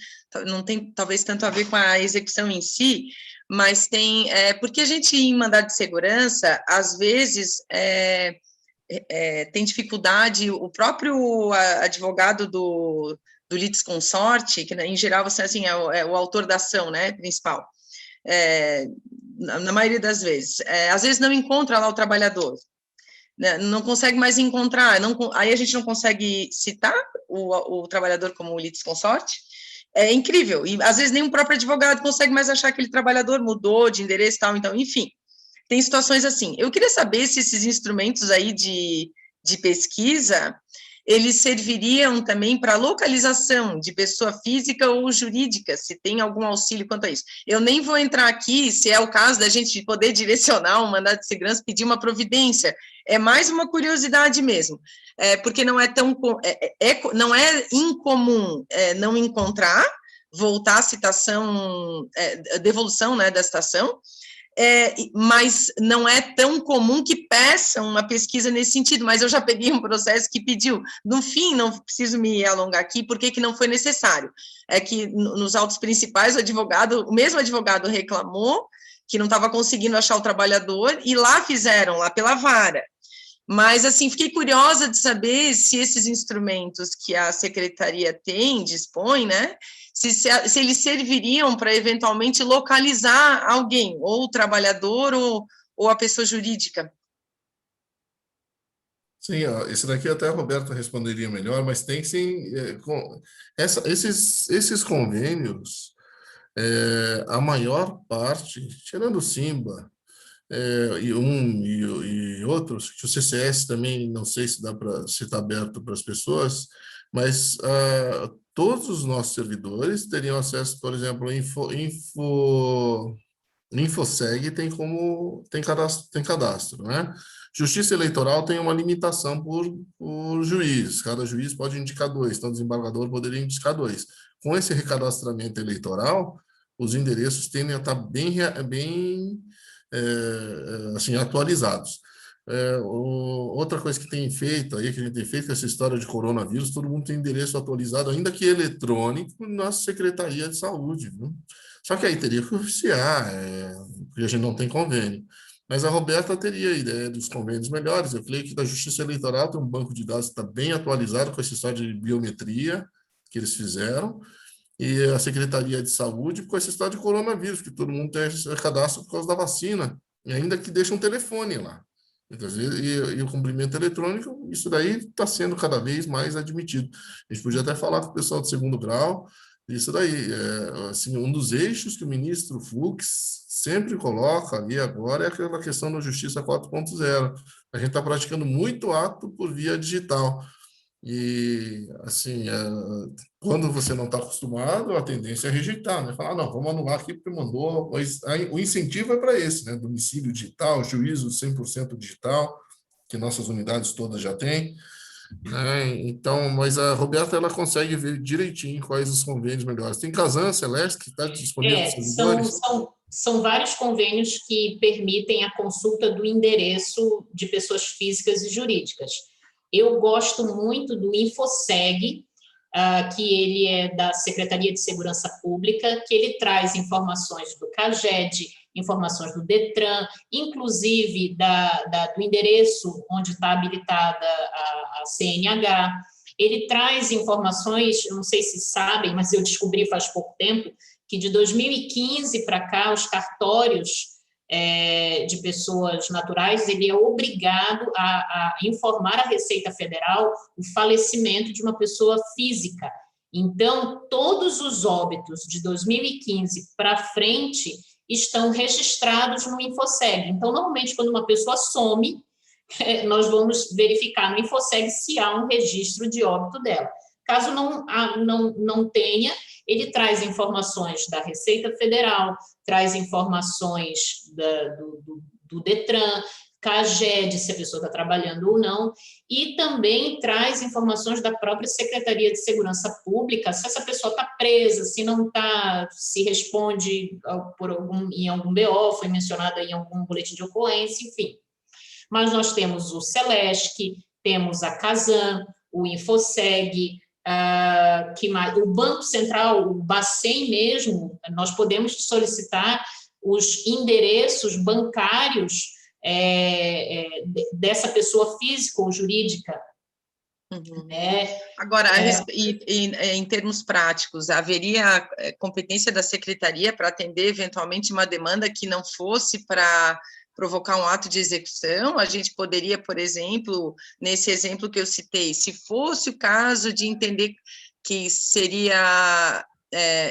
Speaker 5: talvez tanto a ver com a execução em si, mas tem... porque a gente, em mandado de segurança, às vezes, tem dificuldade, o próprio advogado do litisconsorte, que, em geral, você, assim, é o autor da ação, né, principal, na maioria das vezes. Às vezes não encontra lá o trabalhador, né? Não consegue mais encontrar, aí a gente não consegue citar o trabalhador como litisconsorte. É incrível, e às vezes nem o próprio advogado consegue mais achar aquele trabalhador, mudou de endereço e tal, então, enfim, tem situações assim. Eu queria saber se esses instrumentos aí de pesquisa, eles serviriam também para localização de pessoa física ou jurídica, se tem algum auxílio quanto a isso. Eu nem vou entrar aqui, se é o caso da gente poder direcionar um mandado de segurança, pedir uma providência, é mais uma curiosidade mesmo, porque não é tão, não é incomum não encontrar, voltar à citação, devolução, né, da citação, mas não é tão comum que peçam uma pesquisa nesse sentido, mas eu já peguei um processo que pediu, no fim, não preciso me alongar aqui, por que não foi necessário? É que nos autos principais, o mesmo advogado reclamou que não estava conseguindo achar o trabalhador, e lá fizeram, lá pela vara. Mas, assim, fiquei curiosa de saber se esses instrumentos que a Secretaria dispõe, né, se eles serviriam para, eventualmente, localizar alguém, ou o trabalhador, ou a pessoa jurídica.
Speaker 2: Sim, ó, esse daqui até a Roberta responderia melhor, mas tem sim, esses convênios, a maior parte, tirando o Simba, e outros, que o CCS também, não sei se está aberto para as pessoas, mas todos os nossos servidores teriam acesso, por exemplo, InfoSeg tem cadastro, né? Justiça Eleitoral tem uma limitação por juiz, cada juiz pode indicar 2, então o desembargador poderia indicar 2. Com esse recadastramento eleitoral, os endereços tendem a estar bem assim, atualizados. Outra coisa que tem feito aí, que a gente tem feito com essa história de coronavírus, todo mundo tem endereço atualizado, ainda que eletrônico, na Secretaria de Saúde, viu? Só que aí teria que oficiar, porque a gente não tem convênio. Mas a Roberta teria a ideia dos convênios melhores. Eu creio que da Justiça Eleitoral tem um banco de dados que está bem atualizado com essa história de biometria que eles fizeram, e a Secretaria de Saúde com essa história de coronavírus, que todo mundo tem cadastro por causa da vacina, e ainda que deixa um telefone lá. E o cumprimento eletrônico, isso daí está sendo cada vez mais admitido. A gente podia até falar com o pessoal de segundo grau, isso daí, assim, um dos eixos que o ministro Fux sempre coloca ali agora é aquela questão da Justiça 4.0. A gente está praticando muito ato por via digital. E, assim, quando você não está acostumado, a tendência é rejeitar, né? Falar, não, vamos anular aqui porque mandou. O incentivo é para esse, né? Domicílio digital, juízo 100% digital, que nossas unidades todas já têm. Né? Então, mas a Roberta, ela consegue ver direitinho quais os convênios melhores. Tem Casan, Celeste, que está disponível para os servidores?
Speaker 3: São vários convênios que permitem a consulta do endereço de pessoas físicas e jurídicas. Eu gosto muito do InfoSeg, que ele é da Secretaria de Segurança Pública, que ele traz informações do CAGED, informações do DETRAN, inclusive do endereço onde está habilitada a CNH. Ele traz informações, eu não sei se sabem, mas eu descobri faz pouco tempo, que de 2015 para cá, os cartórios de pessoas naturais, ele é obrigado a informar a Receita Federal o falecimento de uma pessoa física. Então, todos os óbitos de 2015 para frente estão registrados no InfoSeg. Então, normalmente, quando uma pessoa some, nós vamos verificar no InfoSeg se há um registro de óbito dela. Caso não tenha, ele traz informações da Receita Federal, traz informações do DETRAN, CAGED, se a pessoa está trabalhando ou não, e também traz informações da própria Secretaria de Segurança Pública, se essa pessoa está presa, se não está, se responde em algum BO, foi mencionada em algum boletim de ocorrência, enfim. Mas nós temos o Celeste, temos a Casan, o InfoSeg, o Banco Central, o Bacen mesmo, nós podemos solicitar os endereços bancários dessa pessoa física ou jurídica.
Speaker 5: Uhum. Agora, em termos práticos, haveria competência da Secretaria para atender eventualmente uma demanda que não fosse para provocar um ato de execução? A gente poderia, por exemplo, nesse exemplo que eu citei, se fosse o caso de entender que seria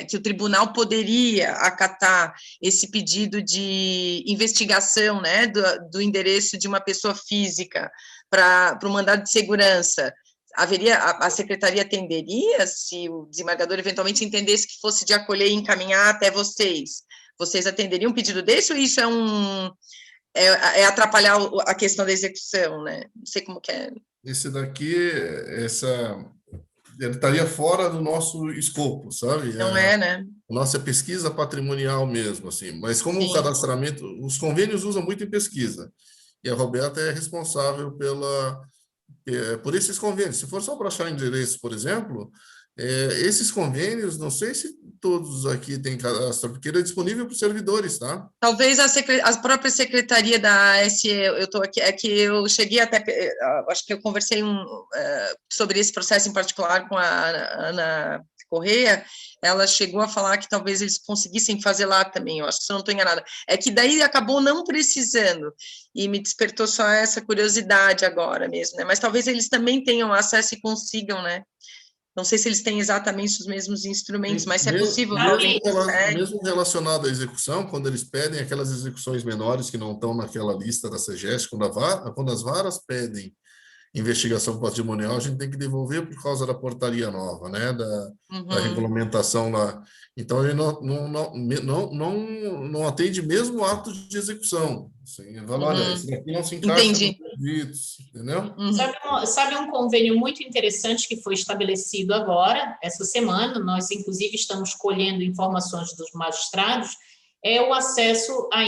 Speaker 5: que o tribunal poderia acatar esse pedido de investigação, né, do endereço de uma pessoa física para o mandado de segurança, a secretaria atenderia se o desembargador eventualmente entendesse que fosse de acolher e encaminhar até vocês? Vocês atenderiam um pedido desse ou isso é atrapalhar a questão da execução, né? Não sei como que é.
Speaker 2: Esse daqui, ele estaria fora do nosso escopo, sabe?
Speaker 5: Não né?
Speaker 2: Nossa pesquisa patrimonial mesmo, assim. Mas como
Speaker 5: Sim.
Speaker 2: o cadastramento, os convênios usam muito em pesquisa. E a Roberta é responsável por esses convênios. Se for só para achar endereço, por exemplo, esses convênios, não sei se todos aqui têm cadastro, porque ele é disponível para os servidores, tá?
Speaker 5: Talvez a própria secretaria da ASE, eu estou aqui, é que eu cheguei até, acho que eu conversei sobre esse processo em particular com a Ana Correia, ela chegou a falar que talvez eles conseguissem fazer lá também, eu acho que se eu não estou enganada. É que daí acabou não precisando, e me despertou só essa curiosidade agora mesmo, né? Mas talvez eles também tenham acesso e consigam, né? Não sei se eles têm exatamente os mesmos instrumentos, mas se é possível...
Speaker 2: Mesmo relacionado à execução, quando eles pedem aquelas execuções menores que não estão naquela lista da SEGEST, quando as varas pedem investigação patrimonial, a gente tem que devolver por causa da portaria nova, né? Da regulamentação lá. Então, ele não atende mesmo o ato de execução. Assim, olha, esse daqui não se encaixa nos requisitos, entendeu?
Speaker 3: Sabe um convênio muito interessante que foi estabelecido agora, essa semana, nós, inclusive, estamos colhendo informações dos magistrados, é o acesso à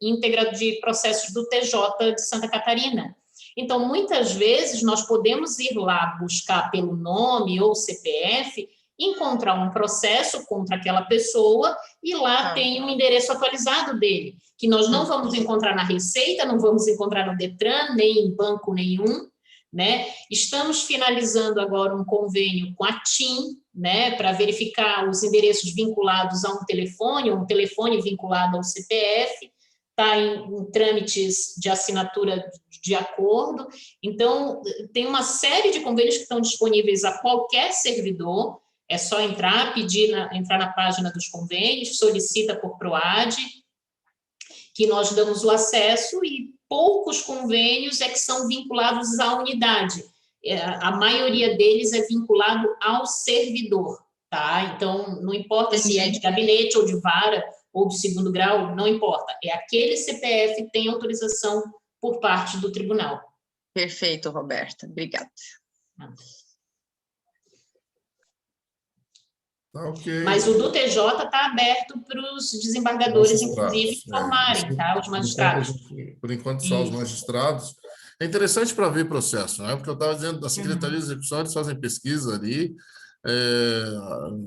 Speaker 3: íntegra de processos do TJ de Santa Catarina. Então, muitas vezes, nós podemos ir lá buscar pelo nome ou CPF, encontrar um processo contra aquela pessoa e lá tem um endereço atualizado dele, que nós não vamos encontrar na Receita, não vamos encontrar no Detran, nem em banco nenhum, né? Estamos finalizando agora um convênio com a TIM, né, para verificar os endereços vinculados a um telefone vinculado ao CPF, está em trâmites de assinatura de acordo. Então, tem uma série de convênios que estão disponíveis a qualquer servidor, é só entrar na página dos convênios, solicita por PROAD, que nós damos o acesso, e poucos convênios é que são vinculados à unidade. A maioria deles é vinculado ao servidor, tá? Então, não importa se é de gabinete ou de vara, ou de segundo grau, não importa. É aquele CPF que tem autorização por parte do tribunal.
Speaker 5: Perfeito, Roberta. Obrigada.
Speaker 2: Okay.
Speaker 3: Mas o do TJ está aberto para os desembargadores, inclusive, formarem, tá? Os magistrados.
Speaker 2: Por enquanto, só os magistrados. É interessante para ver processo, né? Porque eu estava dizendo, da Secretaria de Execução, eles fazem pesquisa ali,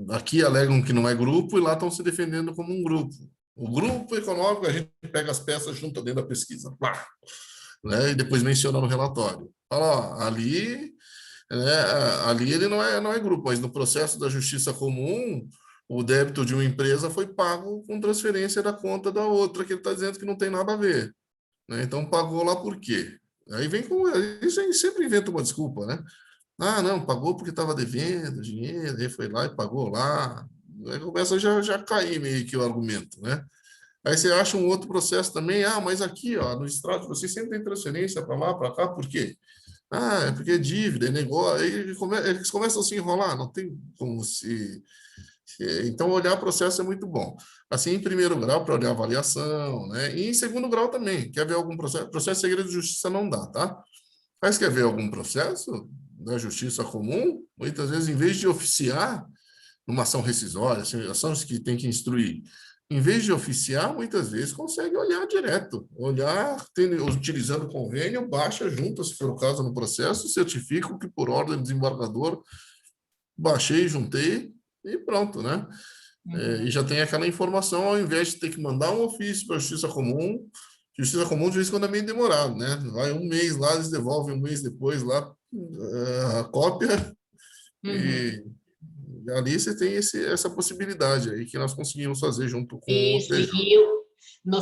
Speaker 2: aqui alegam que não é grupo e lá estão se defendendo como um grupo. O grupo econômico, a gente pega as peças junto dentro da pesquisa, né? E depois menciona no relatório. Fala, ó, ali ele não é grupo, mas no processo da justiça comum, o débito de uma empresa foi pago com transferência da conta da outra, que ele está dizendo que não tem nada a ver, né? Então, pagou lá por quê? Aí vem com... Isso aí sempre inventa uma desculpa, né? Ah, não, pagou porque estava devendo dinheiro, aí foi lá e pagou lá. Aí começa a já cair meio que o argumento, né? Aí você acha um outro processo também, mas aqui, ó, no extrato, você sempre tem transferência para lá, para cá, por quê? É porque é dívida, é negócio. Aí eles começam a se enrolar, não tem como se... Então, olhar o processo é muito bom. Assim, em primeiro grau, para olhar a avaliação, né? E em segundo grau também. Quer ver algum processo? Processo de segredo de justiça não dá, tá? Mas quer ver algum processo da justiça comum? Muitas vezes, em vez de oficiar numa ação rescisória, ações que tem que instruir, em vez de oficiar, muitas vezes consegue olhar direto. Utilizando o convênio, baixa junto, se for o caso, no processo, certifico que, por ordem do desembargador, baixei, juntei e pronto, né? E já tem aquela informação, ao invés de ter que mandar um ofício para a Justiça Comum, de vez em quando é meio demorado, né? Vai um mês lá, eles devolvem um mês depois lá a cópia, e ali você tem essa possibilidade aí que nós conseguimos fazer junto com o TJ.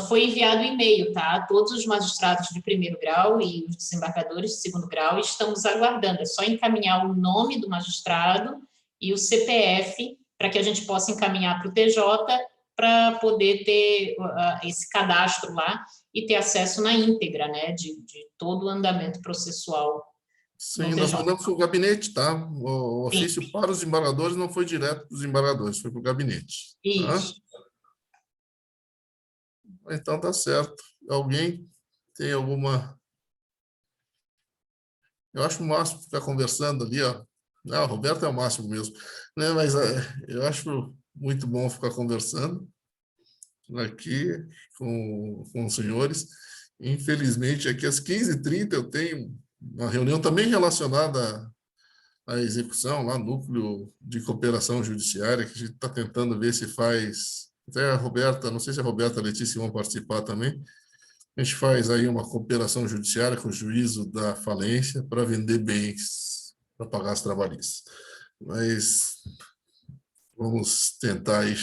Speaker 3: Foi enviado e-mail, tá? Todos os magistrados de primeiro grau e os desembargadores de segundo grau estamos aguardando. É só encaminhar o nome do magistrado e o CPF para que a gente possa encaminhar para o TJ para poder ter esse cadastro lá e ter acesso na íntegra, né, de todo o andamento processual
Speaker 2: Sim, nós mandamos para o gabinete, tá? O ofício para os desembargadores não foi direto para os desembargadores, foi para o gabinete.
Speaker 3: Isso.
Speaker 2: Tá? Então, tá certo. Alguém tem alguma... Eu acho o máximo ficar conversando ali, ó. Não, o Roberto é o máximo mesmo, né? Mas eu acho muito bom ficar conversando aqui com os senhores. Infelizmente, aqui às 15h30 eu tenho uma reunião também relacionada à execução, lá no Núcleo de Cooperação Judiciária, que a gente está tentando ver se faz... Até a Roberta, não sei se a Roberta e a Letícia vão participar também. A gente faz aí uma cooperação judiciária com o juízo da falência para vender bens, para pagar as trabalhistas. Mas vamos tentar aí,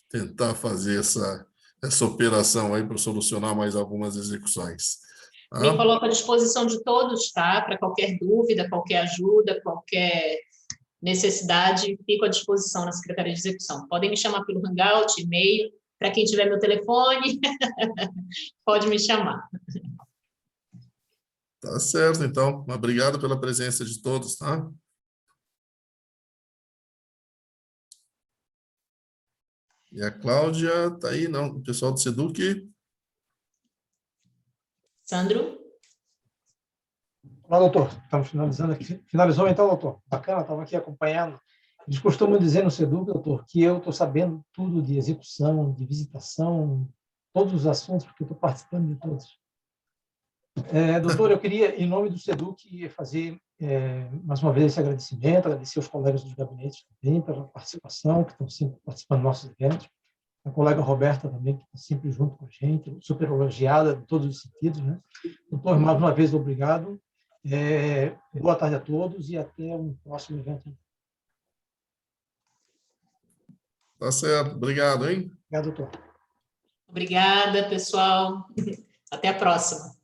Speaker 2: tentar fazer essa operação aí para solucionar mais algumas execuções. Tá?
Speaker 3: Me coloco à disposição de todos, tá? Para qualquer dúvida, qualquer ajuda, qualquer necessidade, fico à disposição na Secretaria de Execução. Podem me chamar pelo Hangout, e-mail, para quem tiver meu telefone, pode me chamar.
Speaker 2: Tá certo, então. Obrigado pela presença de todos, tá? E a Cláudia está aí, não? O pessoal do SEDUC.
Speaker 3: Sandro?
Speaker 6: Olá, doutor. Estamos finalizando aqui. Finalizou então, doutor? Bacana, estava aqui acompanhando. Eles costumam dizer no SEDUC, doutor, que eu estou sabendo tudo de execução, de visitação, todos os assuntos, porque eu estou participando de todos. Doutor, eu queria, em nome do SEDUC, fazer mais uma vez esse agradecimento, agradecer aos colegas dos gabinetes também pela participação, que estão sempre participando dos nossos eventos. A colega Roberta também, que está sempre junto com a gente, super elogiada em todos os sentidos, né? Doutor, mais uma vez, obrigado. Boa tarde a todos e até um próximo evento.
Speaker 2: Tá certo. Obrigado, hein?
Speaker 6: Obrigado, doutor.
Speaker 3: Obrigada, pessoal. Até a próxima.